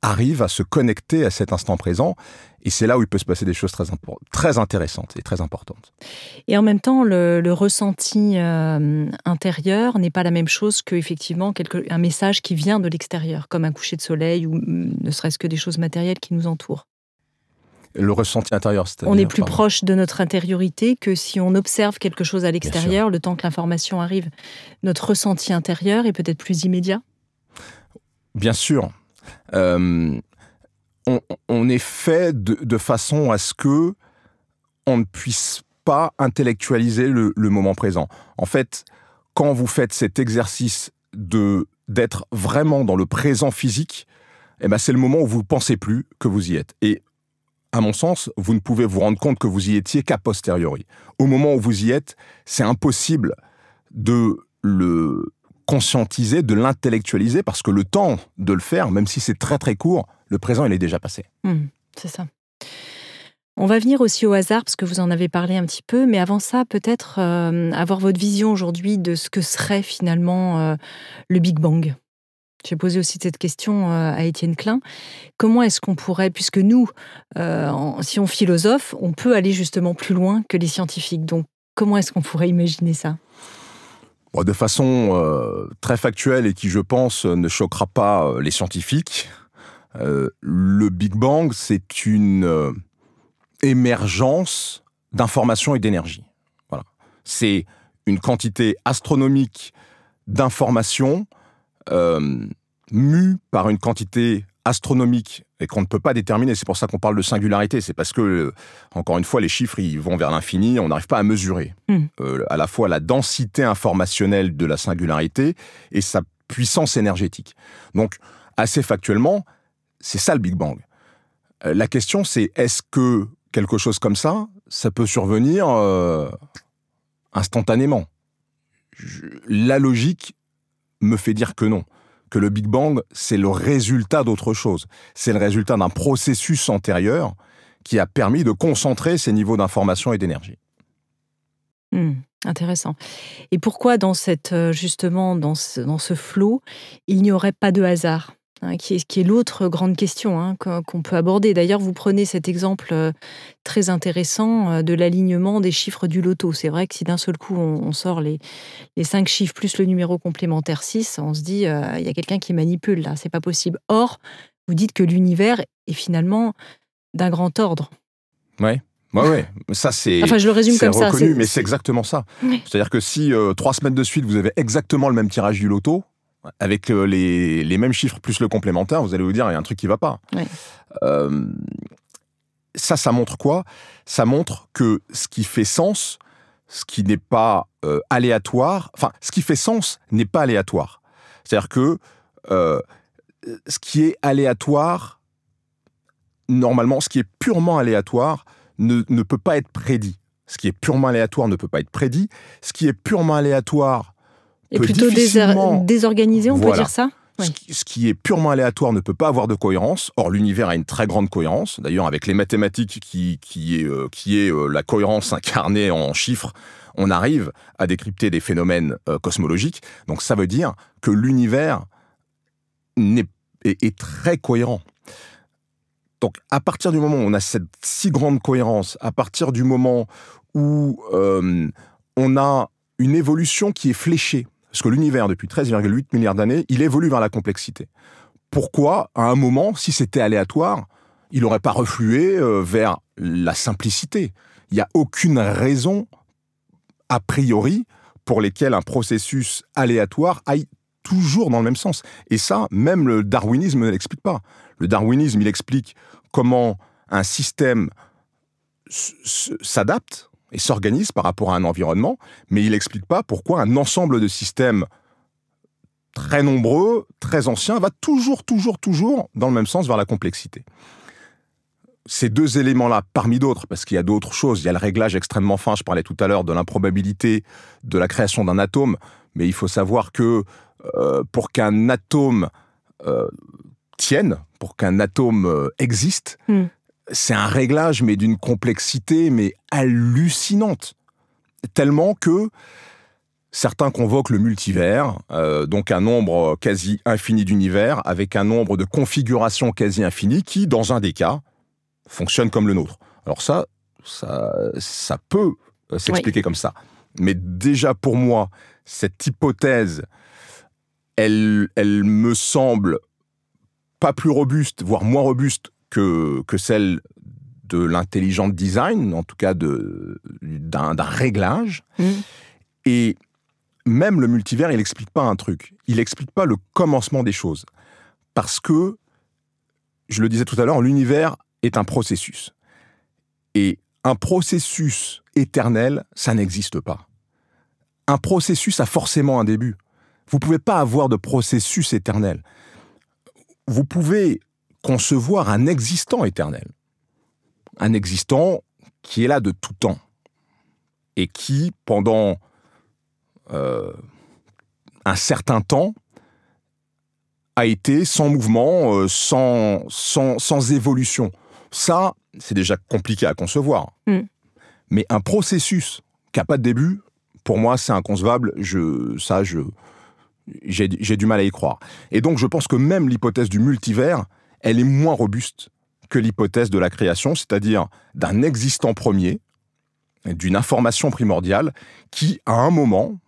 arrivent à se connecter à cet instant présent. Et c'est là où il peut se passer des choses très intéressantes et très importantes. Et en même temps, le ressenti intérieur n'est pas la même chose qu'effectivement un message qui vient de l'extérieur, comme un coucher de soleil ou ne serait-ce que des choses matérielles qui nous entourent. Le ressenti intérieur, c'est-à-dire... On est plus proche de notre intériorité que si on observe quelque chose à l'extérieur, le temps que l'information arrive. Notre ressenti intérieur est peut-être plus immédiat ? Bien sûr. On est fait de façon à ce que on ne puisse pas intellectualiser le moment présent. En fait, quand vous faites cet exercice d'être vraiment dans le présent physique, c'est le moment où vous ne pensez plus que vous y êtes. Et à mon sens, vous ne pouvez vous rendre compte que vous y étiez qu'à posteriori. Au moment où vous y êtes, c'est impossible de le conscientiser, de l'intellectualiser, parce que le temps de le faire, même si c'est très court, le présent, il est déjà passé. C'est ça. On va venir aussi au hasard, parce que vous en avez parlé un petit peu, mais avant ça, peut-être avoir votre vision aujourd'hui de ce que serait finalement le Big Bang. J'ai posé aussi cette question à Étienne Klein. Comment est-ce qu'on pourrait, puisque nous, si on philosophe, on peut aller justement plus loin que les scientifiques. Donc, comment est-ce qu'on pourrait imaginer ça ? De façon très factuelle et qui, je pense, ne choquera pas les scientifiques, le Big Bang, c'est une émergence d'information et d'énergie. Voilà. C'est une quantité astronomique d'informations mue par une quantité astronomique et qu'on ne peut pas déterminer. C'est pour ça qu'on parle de singularité. C'est parce que, encore une fois, les chiffres, ils vont vers l'infini. On n'arrive pas à mesurer à la fois la densité informationnelle de la singularité et sa puissance énergétique. Donc, assez factuellement, c'est ça le Big Bang. La question, c'est est-ce que quelque chose comme ça peut survenir instantanément ? La logique me fait dire que non. Que le Big Bang, c'est le résultat d'autre chose. C'est le résultat d'un processus antérieur qui a permis de concentrer ces niveaux d'information et d'énergie. Intéressant. Et pourquoi justement dans ce flot, il n'y aurait pas de hasard ? qui est l'autre grande question qu'on peut aborder. D'ailleurs, vous prenez cet exemple très intéressant de l'alignement des chiffres du loto. C'est vrai que si d'un seul coup, on sort les 5 chiffres plus le numéro complémentaire 6, on se dit, il y a quelqu'un qui manipule là, c'est pas possible. Or, vous dites que l'univers est finalement d'un grand ordre. Ouais. Ça, c'est je le résume comme ça. Reconnu, mais c'est exactement ça. Oui. C'est-à-dire que si 3 semaines de suite, vous avez exactement le même tirage du loto, avec les mêmes chiffres plus le complémentaire, vous allez vous dire, il y a un truc qui ne va pas. Oui. Ça montre quoi? Ça montre que ce qui fait sens, ce qui n'est pas aléatoire, ce qui fait sens n'est pas aléatoire. C'est-à-dire que ce qui est aléatoire, normalement, ce qui est purement aléatoire ne peut pas être prédit. Ce qui est purement aléatoire ne peut pas être prédit. Ce qui est purement aléatoire et plutôt désorganisé, on peut dire ça? Oui. Ce qui est purement aléatoire ne peut pas avoir de cohérence. Or, l'univers a une très grande cohérence. D'ailleurs, avec les mathématiques qui est la cohérence incarnée en chiffres, on arrive à décrypter des phénomènes cosmologiques. Donc, ça veut dire que l'univers est très cohérent. Donc, à partir du moment où on a cette si grande cohérence, à partir du moment où on a une évolution qui est fléchée, parce que l'univers, depuis 13,8 milliards d'années, il évolue vers la complexité. Pourquoi, à un moment, si c'était aléatoire, il n'aurait pas reflué vers la simplicité? Il n'y a aucune raison, a priori, pour lesquelles un processus aléatoire aille toujours dans le même sens. Et ça, même le darwinisme ne l'explique pas. Le darwinisme, il explique comment un système s'adapte et s'organise par rapport à un environnement, mais il n'explique pas pourquoi un ensemble de systèmes très nombreux, très anciens, va toujours dans le même sens vers la complexité. Ces deux éléments-là, parmi d'autres, parce qu'il y a d'autres choses, il y a le réglage extrêmement fin, je parlais tout à l'heure de l'improbabilité de la création d'un atome, mais il faut savoir que pour qu'un atome tienne, pour qu'un atome existe, c'est un réglage, mais d'une complexité mais hallucinante. Tellement que certains convoquent le multivers, donc un nombre quasi infini d'univers, avec un nombre de configurations quasi infinies qui, dans un des cas, fonctionne comme le nôtre. Alors ça peut s'expliquer comme ça. Mais déjà pour moi, cette hypothèse, elle me semble pas plus robuste, voire moins robuste que celle de l'intelligent design, en tout cas d'un réglage. Et même le multivers, il n'explique pas un truc. Il n'explique pas le commencement des choses. Parce que, je le disais tout à l'heure, l'univers est un processus. Et un processus éternel, ça n'existe pas. Un processus a forcément un début. Vous ne pouvez pas avoir de processus éternel. Vous pouvez concevoir un existant éternel. Un existant qui est là de tout temps. Et qui, pendant un certain temps, a été sans mouvement, sans évolution. Ça, c'est déjà compliqué à concevoir. Mais un processus qui n'a pas de début, pour moi, c'est inconcevable. J'ai du mal à y croire. Et donc, je pense que même l'hypothèse du multivers, elle est moins robuste que l'hypothèse de la création, c'est-à-dire d'un existant premier, d'une information primordiale, qui, à un moment,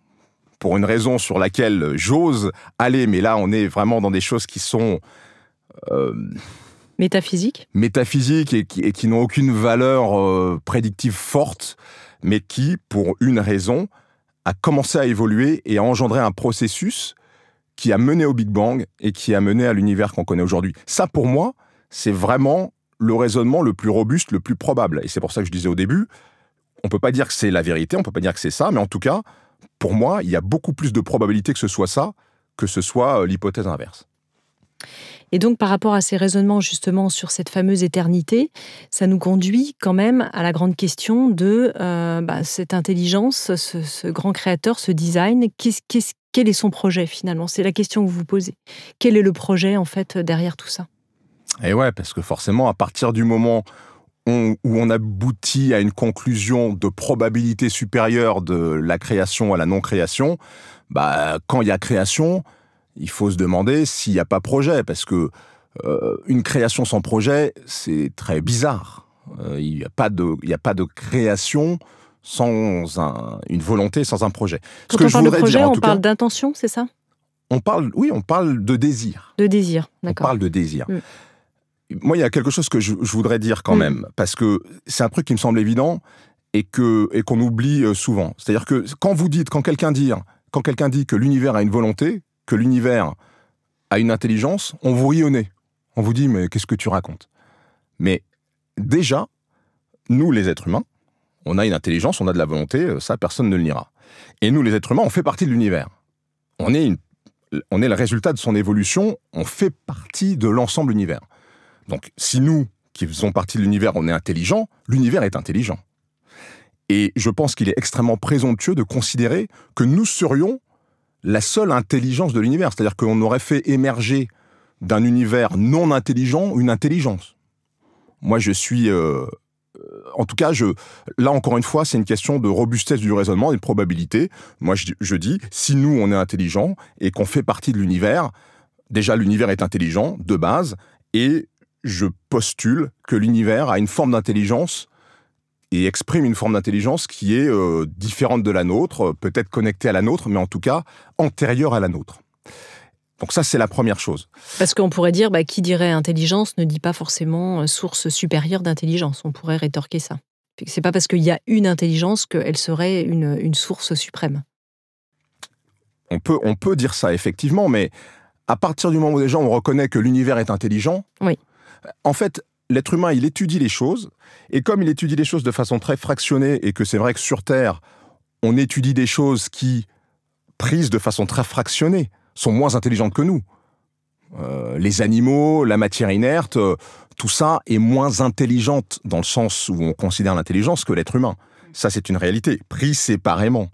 pour une raison sur laquelle j'ose aller, mais là, on est vraiment dans des choses qui sont métaphysiques et qui n'ont aucune valeur prédictive forte, mais qui, pour une raison, a commencé à évoluer et a engendré un processus qui a mené au Big Bang et qui a mené à l'univers qu'on connaît aujourd'hui. Ça, pour moi, c'est vraiment le raisonnement le plus robuste, le plus probable. Et c'est pour ça que je disais au début, on ne peut pas dire que c'est la vérité, on ne peut pas dire que c'est ça, mais en tout cas, pour moi, il y a beaucoup plus de probabilité que ce soit ça, que ce soit l'hypothèse inverse. Et donc, par rapport à ces raisonnements, justement, sur cette fameuse éternité, ça nous conduit quand même à la grande question de cette intelligence, ce grand créateur, ce design. Quel est son projet, finalement? C'est la question que vous vous posez. Quel est le projet, en fait, derrière tout ça? Et ouais, parce que forcément, à partir du moment où on aboutit à une conclusion de probabilité supérieure de la création à la non-création, quand il y a création, il faut se demander s'il n'y a pas projet, parce que une création sans projet, c'est très bizarre. Il n'y a pas de création sans une volonté, sans un projet. Quand on parle de projet, on parle d'intention, c'est ça ? On parle de désir. De désir, d'accord. On parle de désir. Moi, il y a quelque chose que je voudrais dire quand même, parce que c'est un truc qui me semble évident et qu'on oublie souvent. C'est-à-dire que quand quelqu'un dit que l'univers a une volonté, que l'univers a une intelligence, on vous rit au nez. On vous dit, mais qu'est-ce que tu racontes ? Mais déjà, nous, les êtres humains, on a une intelligence, on a de la volonté, ça, personne ne le niera. Et nous, les êtres humains, on fait partie de l'univers. On est le résultat de son évolution, on fait partie de l'ensemble de l'univers. Donc, si nous, qui faisons partie de l'univers, on est intelligent, l'univers est intelligent. Et je pense qu'il est extrêmement présomptueux de considérer que nous serions la seule intelligence de l'univers. C'est-à-dire qu'on aurait fait émerger d'un univers non intelligent une intelligence. Moi, je suis... en tout cas, là, encore une fois, c'est une question de robustesse du raisonnement et de probabilité. Moi, je dis, si nous, on est intelligent et qu'on fait partie de l'univers, déjà, l'univers est intelligent, de base, et je postule que l'univers a une forme d'intelligence et exprime une forme d'intelligence qui est différente de la nôtre, peut-être connectée à la nôtre, mais en tout cas antérieure à la nôtre. Donc ça, c'est la première chose. Parce qu'on pourrait dire, qui dirait intelligence ne dit pas forcément source supérieure d'intelligence. On pourrait rétorquer ça. C'est pas parce qu'il y a une intelligence qu'elle serait une source suprême. On peut dire ça, effectivement, mais à partir du moment où déjà on reconnaît que l'univers est intelligent, oui. En fait, l'être humain, il étudie les choses, et comme il étudie les choses de façon très fractionnée, et que c'est vrai que sur Terre, on étudie des choses qui, prises de façon très fractionnée, sont moins intelligentes que nous. Les animaux, la matière inerte, tout ça est moins intelligente dans le sens où on considère l'intelligence que l'être humain. Ça, c'est une réalité, pris séparément.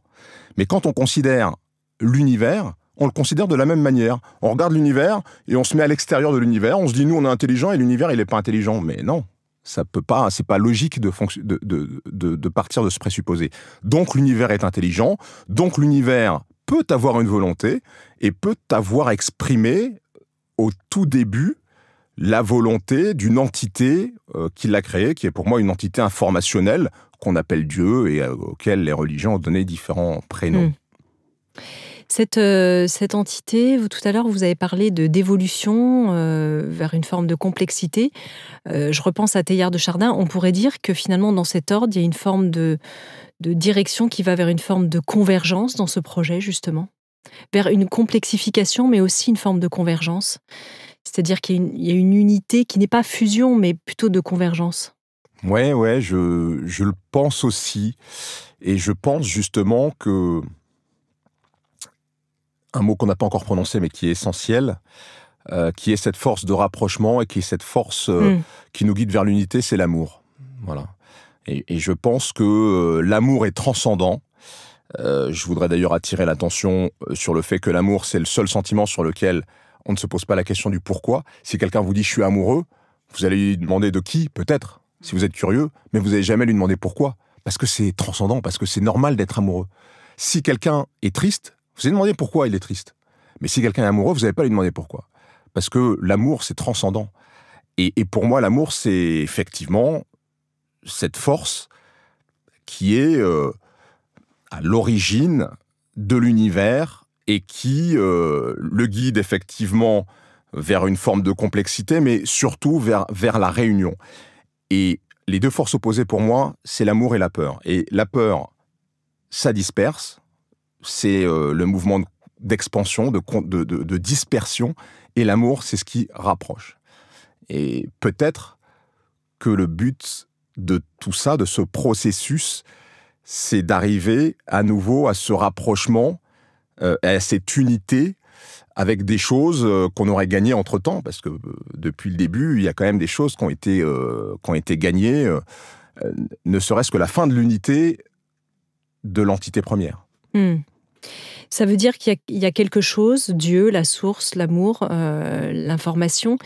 Mais quand on considère l'univers, on le considère de la même manière. On regarde l'univers et on se met à l'extérieur de l'univers, on se dit, nous, on est intelligent et l'univers, il n'est pas intelligent. Mais non, ça peut pas, c'est pas logique de partir de ce présupposé. Donc, l'univers est intelligent, donc l'univers peut avoir une volonté et peut avoir exprimé au tout début la volonté d'une entité qui l'a créée, qui est pour moi une entité informationnelle qu'on appelle Dieu et auquel les religions ont donné différents prénoms. Cette entité, tout à l'heure, vous avez parlé d'évolution vers une forme de complexité. Je repense à Teilhard de Chardin. On pourrait dire que finalement, dans cet ordre, il y a une forme de direction qui va vers une forme de convergence dans ce projet, justement. Vers une complexification, mais aussi une forme de convergence. C'est-à-dire qu'il y a une unité qui n'est pas fusion, mais plutôt de convergence. Ouais, je le pense aussi. Et je pense justement que un mot qu'on n'a pas encore prononcé, mais qui est essentiel, qui est cette force de rapprochement et qui est cette force qui nous guide vers l'unité, c'est l'amour. Voilà. Et je pense que l'amour est transcendant. Je voudrais d'ailleurs attirer l'attention sur le fait que l'amour, c'est le seul sentiment sur lequel on ne se pose pas la question du pourquoi. Si quelqu'un vous dit « je suis amoureux », vous allez lui demander de qui, peut-être, si vous êtes curieux, mais vous n'allez jamais lui demander pourquoi. Parce que c'est transcendant, parce que c'est normal d'être amoureux. Si quelqu'un est triste, vous allez demander pourquoi il est triste. Mais si quelqu'un est amoureux, vous n'allez pas lui demander pourquoi. Parce que l'amour, c'est transcendant. Et pour moi, l'amour, c'est effectivement cette force qui est à l'origine de l'univers et qui le guide effectivement vers une forme de complexité, mais surtout vers la réunion. Et les deux forces opposées pour moi, c'est l'amour et la peur. Et la peur, ça disperse, c'est le mouvement d'expansion, de dispersion, et l'amour, c'est ce qui rapproche. Et peut-être que le but de tout ça, de ce processus, c'est d'arriver à nouveau à ce rapprochement, à cette unité, avec des choses qu'on aurait gagnées entre-temps, parce que depuis le début, il y a quand même des choses qui ont été gagnées, ne serait-ce que la fin de l'unité de l'entité première. Ça veut dire qu'il y a quelque chose, Dieu, la source, l'amour, l'information,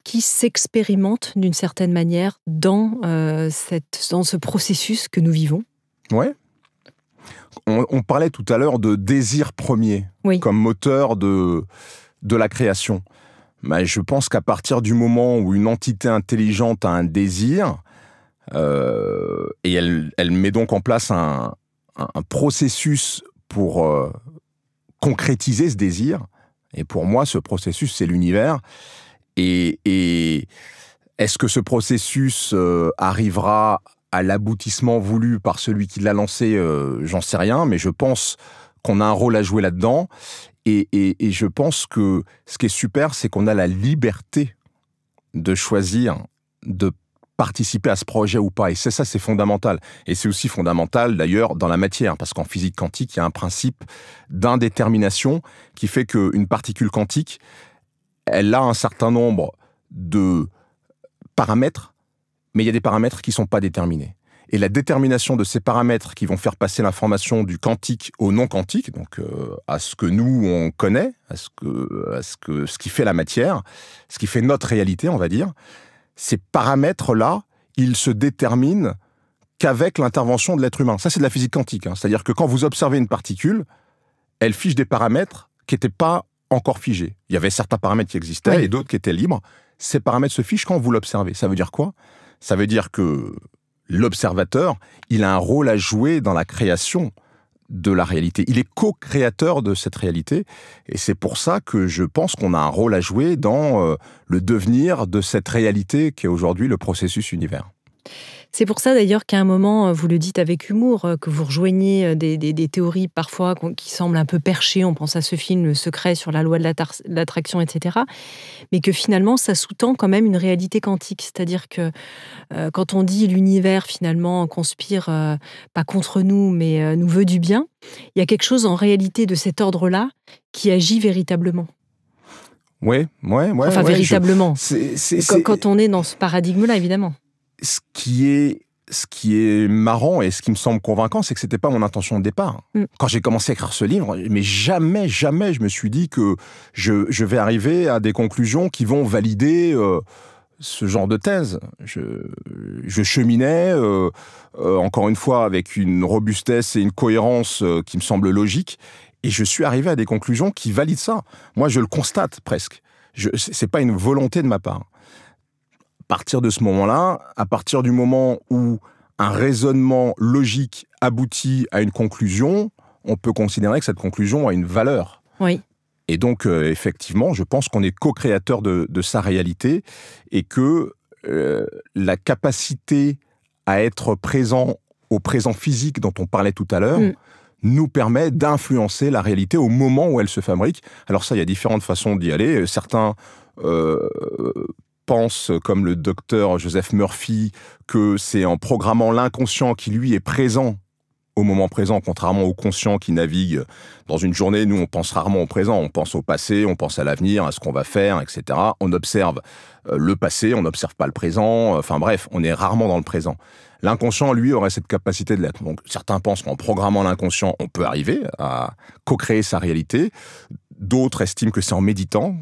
qui s'expérimente d'une certaine manière dans ce processus que nous vivons. Ouais. On parlait tout à l'heure de désir premier, oui, comme moteur de de la création. Mais je pense qu'à partir du moment où une entité intelligente a un désir, et elle met donc en place un processus pour concrétiser ce désir, et pour moi, ce processus, c'est l'univers. Et est-ce que ce processus arrivera à l'aboutissement voulu par celui qui l'a lancé? J'en sais rien, mais je pense qu'on a un rôle à jouer là-dedans. Et je pense que ce qui est super, c'est qu'on a la liberté de choisir de participer à ce projet ou pas. Et ça, c'est fondamental. Et c'est aussi fondamental, d'ailleurs, dans la matière, parce qu'en physique quantique, il y a un principe d'indétermination qui fait qu'une particule quantique, elle a un certain nombre de paramètres, mais il y a des paramètres qui ne sont pas déterminés. Et la détermination de ces paramètres qui vont faire passer l'information du quantique au non quantique, donc à ce que nous, on connaît, à ce qui fait la matière, ce qui fait notre réalité, on va dire, ces paramètres-là, ils se déterminent qu'avec l'intervention de l'être humain. Ça, c'est de la physique quantique. C'est-à-dire que quand vous observez une particule, elle fiche des paramètres qui n'étaient pas encore figés. Il y avait certains paramètres qui existaient et d'autres qui étaient libres. Ces paramètres se fichent quand vous l'observez. Ça veut dire quoi? Ça veut dire que l'observateur, il a un rôle à jouer dans la création de la réalité. Il est co-créateur de cette réalité, et c'est pour ça que je pense qu'on a un rôle à jouer dans le devenir de cette réalité qui est aujourd'hui le processus univers. C'est pour ça d'ailleurs qu'à un moment, vous le dites avec humour, que vous rejoignez des théories parfois qui semblent un peu perchées. On pense à ce film Le Secret sur la loi de l'attraction, etc. Mais que finalement, ça sous-tend quand même une réalité quantique. C'est-à-dire que quand on dit l'univers finalement conspire pas contre nous, mais nous veut du bien, il y a quelque chose en réalité de cet ordre-là qui agit véritablement. Ouais. Enfin, véritablement. Quand on est dans ce paradigme-là, évidemment. Ce qui est marrant et ce qui me semble convaincant, c'est que c'était pas mon intention de départ. Quand j'ai commencé à écrire ce livre, mais jamais je me suis dit que je vais arriver à des conclusions qui vont valider ce genre de thèse. Je cheminais, encore une fois, avec une robustesse et une cohérence qui me semblent logiques, et je suis arrivé à des conclusions qui valident ça. Moi, je le constate presque. C'est pas une volonté de ma part. À partir de ce moment-là, à partir du moment où un raisonnement logique aboutit à une conclusion, on peut considérer que cette conclusion a une valeur. Oui. Et donc, effectivement, je pense qu'on est co-créateur de sa réalité et que la capacité à être présent au présent physique dont on parlait tout à l'heure nous permet d'influencer la réalité au moment où elle se fabrique. Alors ça, il y a différentes façons d'y aller. Certains pense, comme le docteur Joseph Murphy, que c'est en programmant l'inconscient qui, lui, est présent au moment présent, contrairement au conscient qui navigue dans une journée. Nous, on pense rarement au présent, on pense au passé, on pense à l'avenir, à ce qu'on va faire, etc. On observe le passé, on n'observe pas le présent, enfin bref, on est rarement dans le présent. L'inconscient, lui, aurait cette capacité de l'être. Donc, certains pensent qu'en programmant l'inconscient, on peut arriver à co-créer sa réalité. D'autres estiment que c'est en méditant,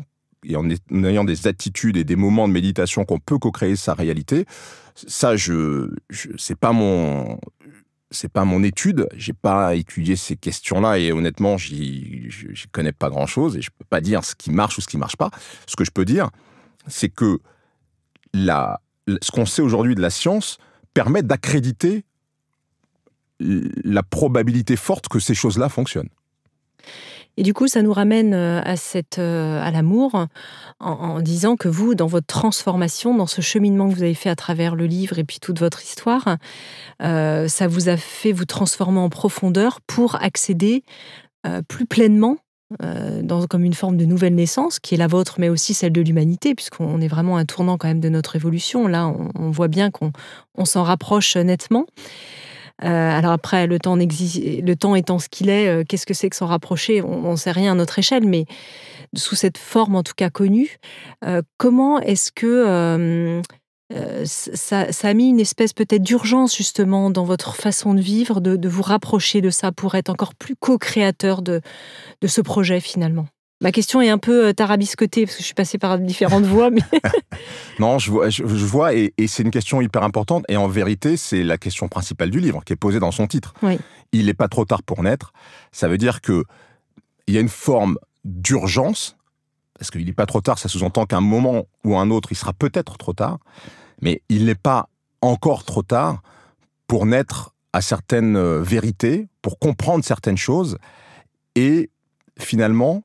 et en ayant des attitudes et des moments de méditation qu'on peut co-créer sa réalité. Ça, c'est pas mon étude. J'ai pas étudié ces questions-là et honnêtement, j'y connais pas grand-chose et je peux pas dire ce qui marche ou ce qui marche pas. Ce que je peux dire, c'est que ce qu'on sait aujourd'hui de la science permet d'accréditer la probabilité forte que ces choses-là fonctionnent. Et du coup, ça nous ramène à l'amour, en disant que vous, dans votre transformation, dans ce cheminement que vous avez fait à travers le livre et puis toute votre histoire, ça vous a fait vous transformer en profondeur pour accéder plus pleinement, comme une forme de nouvelle naissance, qui est la vôtre, mais aussi celle de l'humanité, puisqu'on est vraiment à un tournant quand même de notre évolution. Là, on voit bien qu'on s'en rapproche nettement. Alors après, le temps étant ce qu'il est, qu'est-ce que c'est que s'en rapprocher? On n'en sait rien à notre échelle, mais sous cette forme en tout cas connue, comment est-ce que ça a mis une espèce peut-être d'urgence justement dans votre façon de vivre, de vous rapprocher de ça pour être encore plus co-créateur de ce projet finalement? Ma question est un peu tarabiscotée parce que je suis passée par différentes voies. Mais... Non, je vois et c'est une question hyper importante. Et en vérité, c'est la question principale du livre qui est posée dans son titre. Oui. Il n'est pas trop tard pour naître. Ça veut dire qu'il y a une forme d'urgence parce qu'il n'est pas trop tard, ça sous-entend qu'à un moment ou un autre, il sera peut-être trop tard, mais il n'est pas encore trop tard pour naître à certaines vérités, pour comprendre certaines choses, et finalement,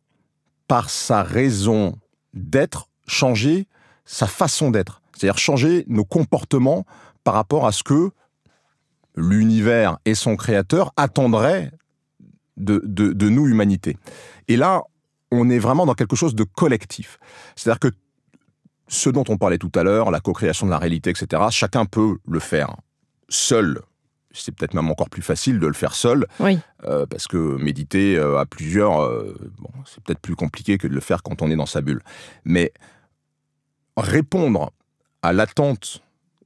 par sa raison d'être, changer sa façon d'être. C'est-à-dire changer nos comportements par rapport à ce que l'univers et son créateur attendraient de nous, humanité. Et là, on est vraiment dans quelque chose de collectif. C'est-à-dire que ce dont on parlait tout à l'heure, la co-création de la réalité, etc., chacun peut le faire seul. C'est peut-être même encore plus facile de le faire seul, oui. Parce que méditer à plusieurs, c'est peut-être plus compliqué que de le faire quand on est dans sa bulle. Mais répondre à l'attente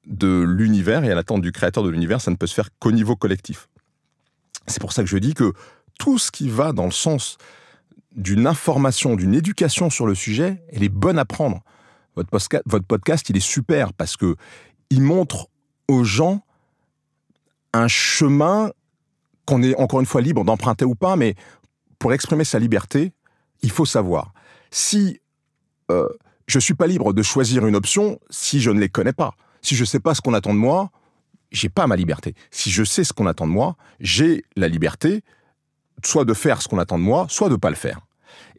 de l'univers et à l'attente du créateur de l'univers, ça ne peut se faire qu'au niveau collectif. C'est pour ça que je dis que tout ce qui va dans le sens d'une information, d'une éducation sur le sujet, elle est bonne à prendre. Votre podcast, il est super parce que il montre aux gens un chemin qu'on est encore une fois libre d'emprunter ou pas, mais pour exprimer sa liberté, il faut savoir. Si je suis pas libre de choisir une option si je ne les connais pas. Si je sais pas ce qu'on attend de moi, j'ai pas ma liberté. Si je sais ce qu'on attend de moi, j'ai la liberté soit de faire ce qu'on attend de moi, soit de pas le faire.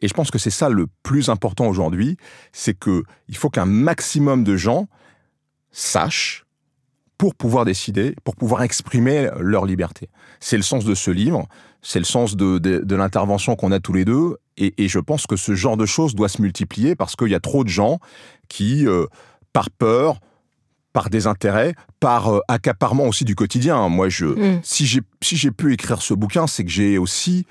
Et je pense que c'est ça le plus important aujourd'hui, c'est que il faut qu'un maximum de gens sachent pour pouvoir décider, pour pouvoir exprimer leur liberté. C'est le sens de ce livre, c'est le sens de l'intervention qu'on a tous les deux, et je pense que ce genre de choses doit se multiplier parce qu'il y a trop de gens qui, par peur, par désintérêt, par accaparement aussi du quotidien. Moi, si j'ai pu écrire ce bouquin, c'est que j'ai aussi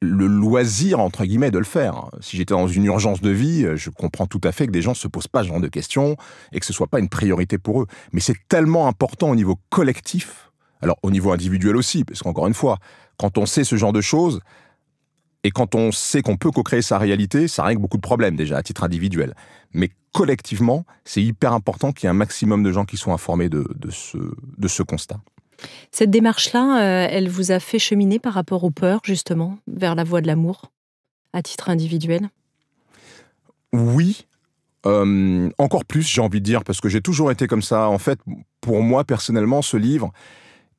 le loisir, entre guillemets, de le faire. Si j'étais dans une urgence de vie, je comprends tout à fait que des gens ne se posent pas ce genre de questions et que ce ne soit pas une priorité pour eux. Mais c'est tellement important au niveau collectif, alors au niveau individuel aussi, parce qu'encore une fois, quand on sait ce genre de choses, et quand on sait qu'on peut co-créer sa réalité, ça règle beaucoup de problèmes déjà, à titre individuel. Mais collectivement, c'est hyper important qu'il y ait un maximum de gens qui soient informés de ce constat. Cette démarche-là, elle vous a fait cheminer par rapport aux peurs, justement, vers la voie de l'amour, à titre individuel ? Oui, encore plus, j'ai envie de dire, parce que j'ai toujours été comme ça. En fait, pour moi, personnellement, ce livre,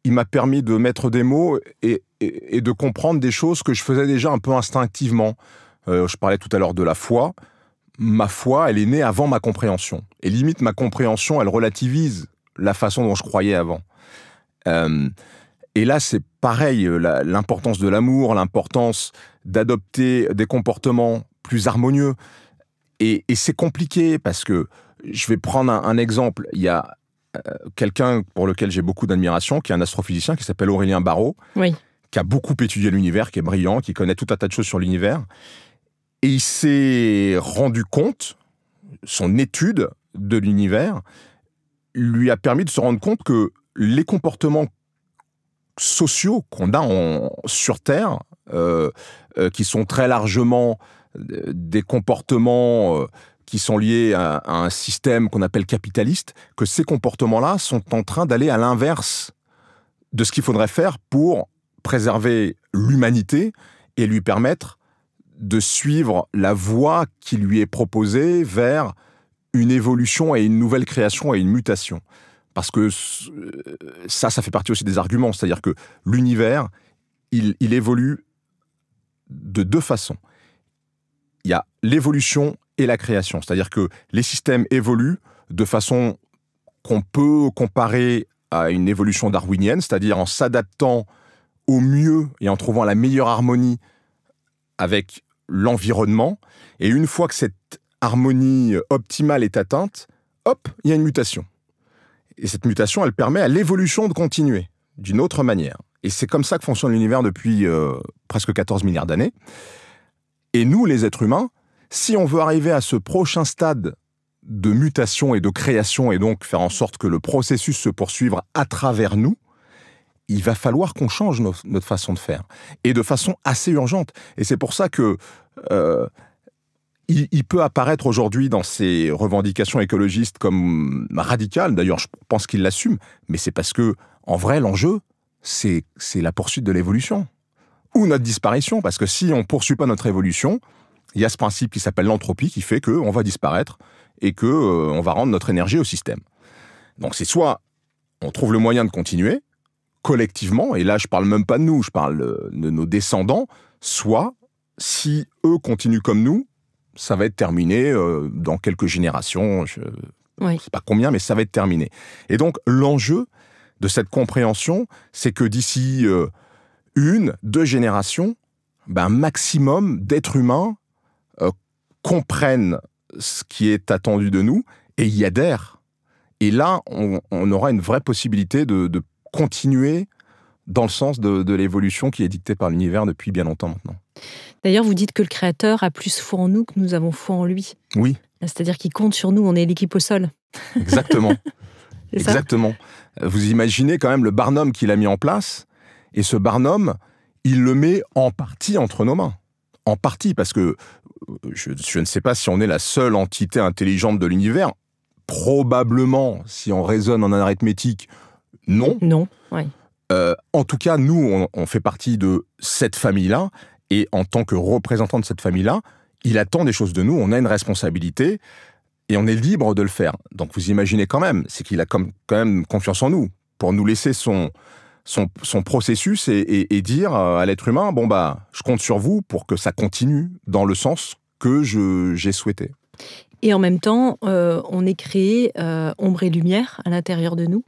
il m'a permis de mettre des mots et de comprendre des choses que je faisais déjà un peu instinctivement. Je parlais tout à l'heure de la foi. Ma foi, elle est née avant ma compréhension. Et limite, ma compréhension, elle relativise la façon dont je croyais avant. Et là, c'est pareil, l'importance de l'amour, l'importance d'adopter des comportements plus harmonieux. Et c'est compliqué parce que, je vais prendre un exemple, il y a quelqu'un pour lequel j'ai beaucoup d'admiration, qui est un astrophysicien qui s'appelle Aurélien Barraud, oui, qui a beaucoup étudié l'univers, qui est brillant, qui connaît tout un tas de choses sur l'univers. Et il s'est rendu compte, son étude de l'univers lui a permis de se rendre compte que les comportements sociaux qu'on a sur Terre, qui sont très largement des comportements qui sont liés à un système qu'on appelle capitaliste, que ces comportements-là sont en train d'aller à l'inverse de ce qu'il faudrait faire pour préserver l'humanité et lui permettre de suivre la voie qui lui est proposée vers une évolution et une nouvelle création et une mutation. Parce que ça fait partie aussi des arguments. C'est-à-dire que l'univers, il évolue de deux façons. Il y a l'évolution et la création. C'est-à-dire que les systèmes évoluent de façon qu'on peut comparer à une évolution darwinienne, c'est-à-dire en s'adaptant au mieux et en trouvant la meilleure harmonie avec l'environnement. Et une fois que cette harmonie optimale est atteinte, hop, il y a une mutation. Et cette mutation, elle permet à l'évolution de continuer d'une autre manière. Et c'est comme ça que fonctionne l'univers depuis presque 14 milliards d'années. Et nous, les êtres humains, si on veut arriver à ce prochain stade de mutation et de création, et donc faire en sorte que le processus se poursuive à travers nous, il va falloir qu'on change notre façon de faire. Et de façon assez urgente. Et c'est pour ça que il peut apparaître aujourd'hui dans ces revendications écologistes comme radicales. D'ailleurs, je pense qu'il l'assume. Mais c'est parce que, en vrai, l'enjeu, c'est la poursuite de l'évolution. Ou notre disparition. Parce que si on ne poursuit pas notre évolution, il y a ce principe qui s'appelle l'entropie qui fait qu'on va disparaître et qu'on va rendre notre énergie au système. Donc c'est soit on trouve le moyen de continuer collectivement, et là je parle même pas de nous, je parle de nos descendants, soit si eux continuent comme nous, ça va être terminé dans quelques générations, je ne sais pas combien, mais ça va être terminé. Et donc l'enjeu de cette compréhension, c'est que d'ici 1-2 générations, un maximum d'êtres humains comprennent ce qui est attendu de nous et y adhèrent. Et là, on aura une vraie possibilité de continuer dans le sens de l'évolution qui est dictée par l'univers depuis bien longtemps maintenant. D'ailleurs, vous dites que le Créateur a plus foi en nous que nous avons foi en lui. Oui. C'est-à-dire qu'il compte sur nous, on est l'équipe au sol. Exactement. Exactement. Vous imaginez quand même le Barnum qu'il a mis en place, et ce Barnum, il le met en partie entre nos mains. En partie, parce que je ne sais pas si on est la seule entité intelligente de l'univers. Probablement, si on raisonne en arithmétique, non. Non, oui. En tout cas, nous, on fait partie de cette famille-là, et en tant que représentant de cette famille-là, il attend des choses de nous, on a une responsabilité, et on est libre de le faire. Donc vous imaginez quand même, c'est qu'il a quand même confiance en nous, pour nous laisser son processus et dire à l'être humain, je compte sur vous pour que ça continue dans le sens que j'ai souhaité. Et en même temps, on est créé ombre et lumière à l'intérieur de nous,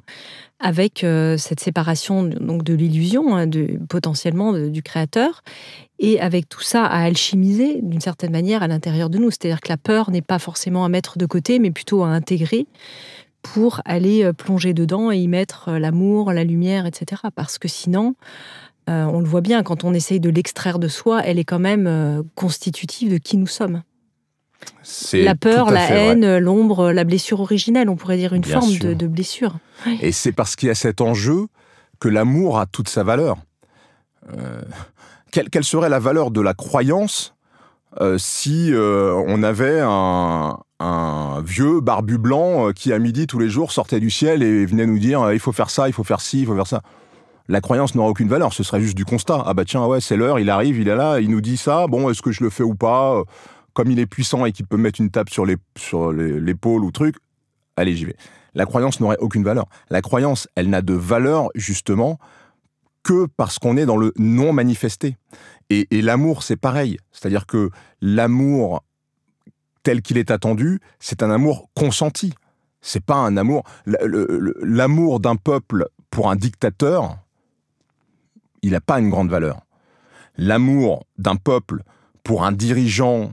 avec cette séparation donc, de l'illusion, potentiellement du Créateur, et avec tout ça à alchimiser d'une certaine manière à l'intérieur de nous. C'est-à-dire que la peur n'est pas forcément à mettre de côté, mais plutôt à intégrer pour aller plonger dedans et y mettre l'amour, la lumière, etc. Parce que sinon, on le voit bien, quand on essaye de l'extraire de soi, elle est quand même constitutive de qui nous sommes. La peur, la haine, l'ombre, la blessure originelle, on pourrait dire une Bien forme sûr. de blessure. Oui. Et c'est parce qu'il y a cet enjeu que l'amour a toute sa valeur. Quelle serait la valeur de la croyance si on avait un vieux barbu blanc qui à midi tous les jours sortait du ciel et venait nous dire il faut faire ça, il faut faire ci, il faut faire ça. La croyance n'aurait aucune valeur, ce serait juste du constat. Ah bah tiens, ouais, c'est l'heure, il arrive, il est là, il nous dit ça, bon, est-ce que je le fais ou pas? Comme il est puissant et qu'il peut mettre une tape sur l'épaule ou truc, allez, j'y vais. La croyance n'aurait aucune valeur. La croyance, elle n'a de valeur, justement, que parce qu'on est dans le non manifesté. Et l'amour, c'est pareil. C'est-à-dire que l'amour tel qu'il est attendu, c'est un amour consenti. C'est pas un amour... L'amour d'un peuple pour un dictateur, il n'a pas une grande valeur. L'amour d'un peuple pour un dirigeant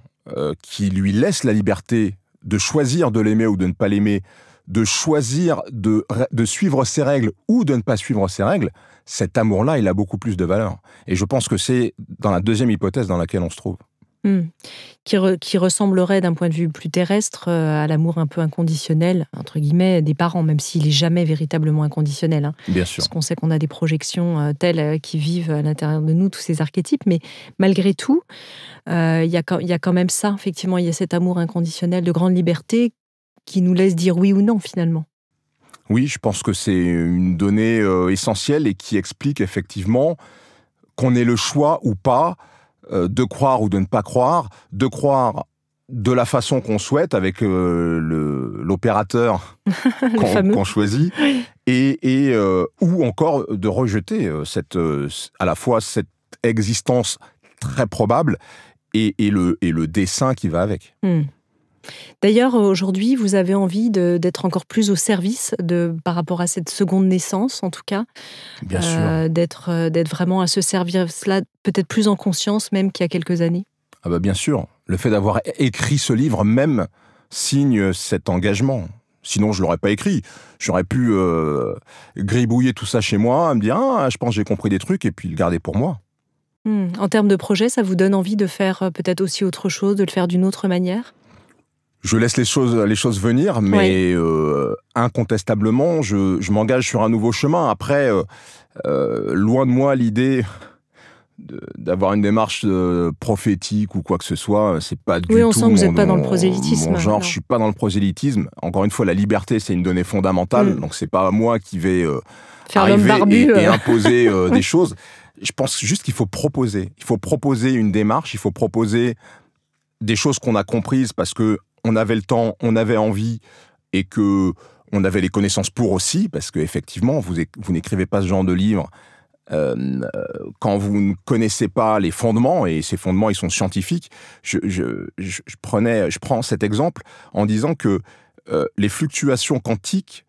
qui lui laisse la liberté de choisir de l'aimer ou de ne pas l'aimer, de choisir de suivre ses règles ou de ne pas suivre ses règles, cet amour-là, il a beaucoup plus de valeur. Et je pense que c'est dans la deuxième hypothèse dans laquelle on se trouve. Qui ressemblerait d'un point de vue plus terrestre à l'amour un peu inconditionnel, entre guillemets, des parents, même s'il n'est jamais véritablement inconditionnel. Hein. Bien sûr. Parce qu'on sait qu'on a des projections telles qui vivent à l'intérieur de nous, tous ces archétypes, mais malgré tout, il y a quand même ça, effectivement, il y a cet amour inconditionnel de grande liberté qui nous laisse dire oui ou non, finalement. Oui, je pense que c'est une donnée essentielle et qui explique effectivement qu'on ait le choix ou pas de croire ou de ne pas croire, de croire de la façon qu'on souhaite avec l'opérateur qu'on choisit, et ou encore de rejeter à la fois cette existence très probable et le dessein qui va avec. D'ailleurs, aujourd'hui, vous avez envie d'être encore plus au service par rapport à cette seconde naissance, en tout cas. Bien sûr. D'être vraiment à ce service-là, peut-être plus en conscience même qu'il y a quelques années. Ah bah bien sûr. Le fait d'avoir écrit ce livre même signe cet engagement. Sinon, je ne l'aurais pas écrit. J'aurais pu gribouiller tout ça chez moi, me dire « Ah, je pense que j'ai compris des trucs » et puis le garder pour moi. En termes de projet, ça vous donne envie de faire peut-être aussi autre chose, de le faire d'une autre manière ? Je laisse les choses venir, mais incontestablement, je m'engage sur un nouveau chemin. Après, loin de moi l'idée d'avoir une démarche prophétique ou quoi que ce soit, c'est pas du tout. Oui, on sent que vous n'êtes pas dans le prosélytisme. Mon genre, je suis pas dans le prosélytisme. Encore une fois, la liberté, c'est une donnée fondamentale, donc c'est pas moi qui vais faire l'homme barbu et imposer des choses. Je pense juste qu'il faut proposer. Il faut proposer une démarche, il faut proposer des choses qu'on a comprises parce que on avait le temps, on avait envie et que on avait les connaissances pour aussi, parce qu'effectivement, vous n'écrivez pas ce genre de livre quand vous ne connaissez pas les fondements, et ces fondements, ils sont scientifiques. Je prends cet exemple en disant que les fluctuations quantiques,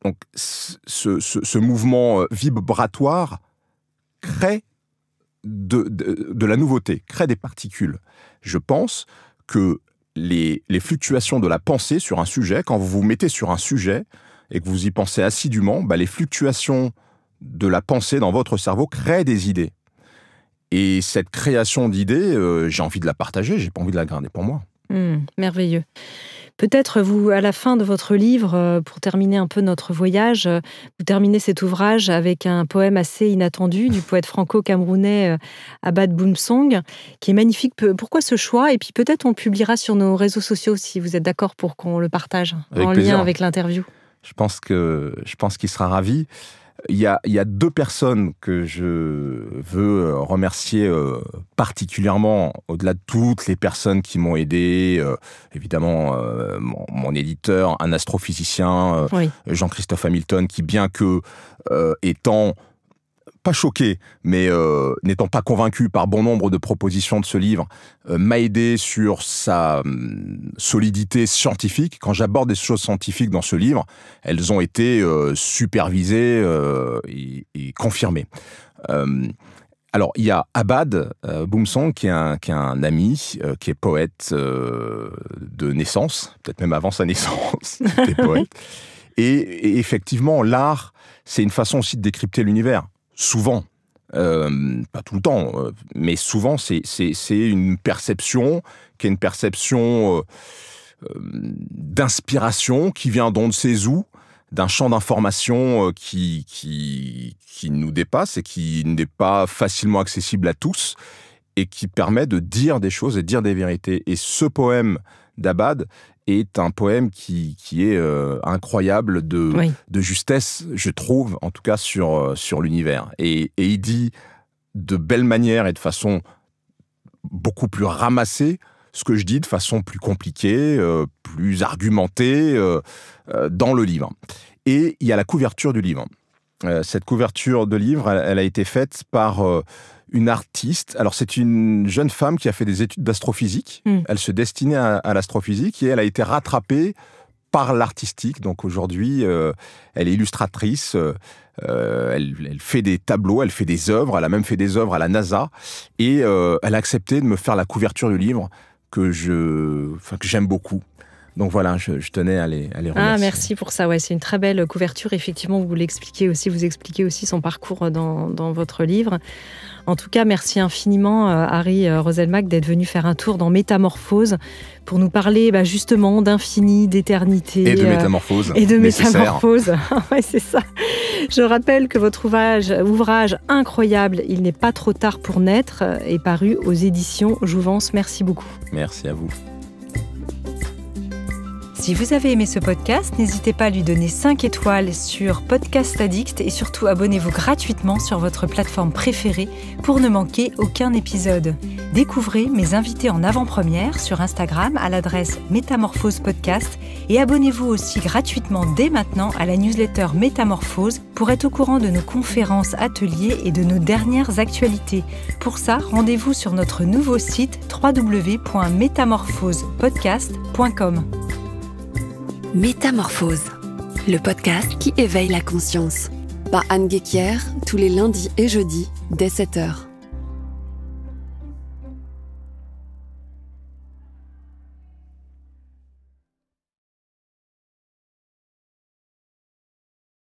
donc ce mouvement vibratoire, crée de la nouveauté, crée des particules. Je pense que les fluctuations de la pensée sur un sujet, quand vous vous mettez sur un sujet et que vous y pensez assidûment, les fluctuations de la pensée dans votre cerveau créent des idées. Et cette création d'idées, j'ai envie de la partager, j'ai pas envie de la garder pour moi. Merveilleux. Peut-être vous, à la fin de votre livre, pour terminer un peu notre voyage, vous terminez cet ouvrage avec un poème assez inattendu du poète franco-camerounais Abad Boumsong, qui est magnifique. Pourquoi ce choix? Et puis peut-être on le publiera sur nos réseaux sociaux si vous êtes d'accord pour qu'on le partage en lien avec l'interview. Je pense qu'il sera ravi. Il y a deux personnes que je veux remercier particulièrement, au-delà de toutes les personnes qui m'ont aidé. Évidemment, mon éditeur, un astrophysicien, Jean-Christophe Hamilton, qui, bien que étant pas choqué, mais n'étant pas convaincu par bon nombre de propositions de ce livre, m'a aidé sur sa solidité scientifique. Quand j'aborde des choses scientifiques dans ce livre, elles ont été supervisées et confirmées. Alors, il y a Abad Boumsong, qui est un ami, qui est poète de naissance, peut-être même avant sa naissance, il était poète. Et effectivement, l'art, c'est une façon aussi de décrypter l'univers. Souvent, pas tout le temps, mais souvent, c'est une perception qui est une perception d'inspiration qui vient d'on ne sait où, d'un champ d'information qui nous dépasse et qui n'est pas facilement accessible à tous et qui permet de dire des choses et de dire des vérités. Et ce poème d'Abad est un poème qui est incroyable de justesse, je trouve, en tout cas sur l'univers. Et il dit de belle manière et de façon beaucoup plus ramassée ce que je dis de façon plus compliquée, plus argumentée dans le livre. Et il y a la couverture du livre. Cette couverture de livre, elle a été faite par une artiste. Alors, c'est une jeune femme qui a fait des études d'astrophysique. Elle se destinait à l'astrophysique et elle a été rattrapée par l'artistique. Donc, aujourd'hui, elle est illustratrice. Elle fait des tableaux, elle fait des œuvres. Elle a même fait des œuvres à la NASA. Et elle a accepté de me faire la couverture du livre que j'aime beaucoup. Donc voilà, je tenais à les remercier. Ah, merci pour ça. Ouais, c'est une très belle couverture. Effectivement, vous expliquez aussi son parcours dans votre livre. En tout cas, merci infiniment, Harry Roselmack, d'être venu faire un tour dans Métamorphose pour nous parler justement d'infini, d'éternité. Et de métamorphose. Et de métamorphose. Ouais, c'est ça. Je rappelle que votre ouvrage incroyable, Il n'est pas trop tard pour naître, est paru aux éditions Jouvence. Merci beaucoup. Merci à vous. Si vous avez aimé ce podcast, n'hésitez pas à lui donner 5 étoiles sur Podcast Addict et surtout abonnez-vous gratuitement sur votre plateforme préférée pour ne manquer aucun épisode. Découvrez mes invités en avant-première sur Instagram à l'adresse Métamorphose Podcast et abonnez-vous aussi gratuitement dès maintenant à la newsletter Métamorphose pour être au courant de nos conférences, ateliers et de nos dernières actualités. Pour ça, rendez-vous sur notre nouveau site www.métamorphosepodcast.com. Métamorphose, le podcast qui éveille la conscience. Par Anne Guéquière, tous les lundis et jeudis, dès 7h.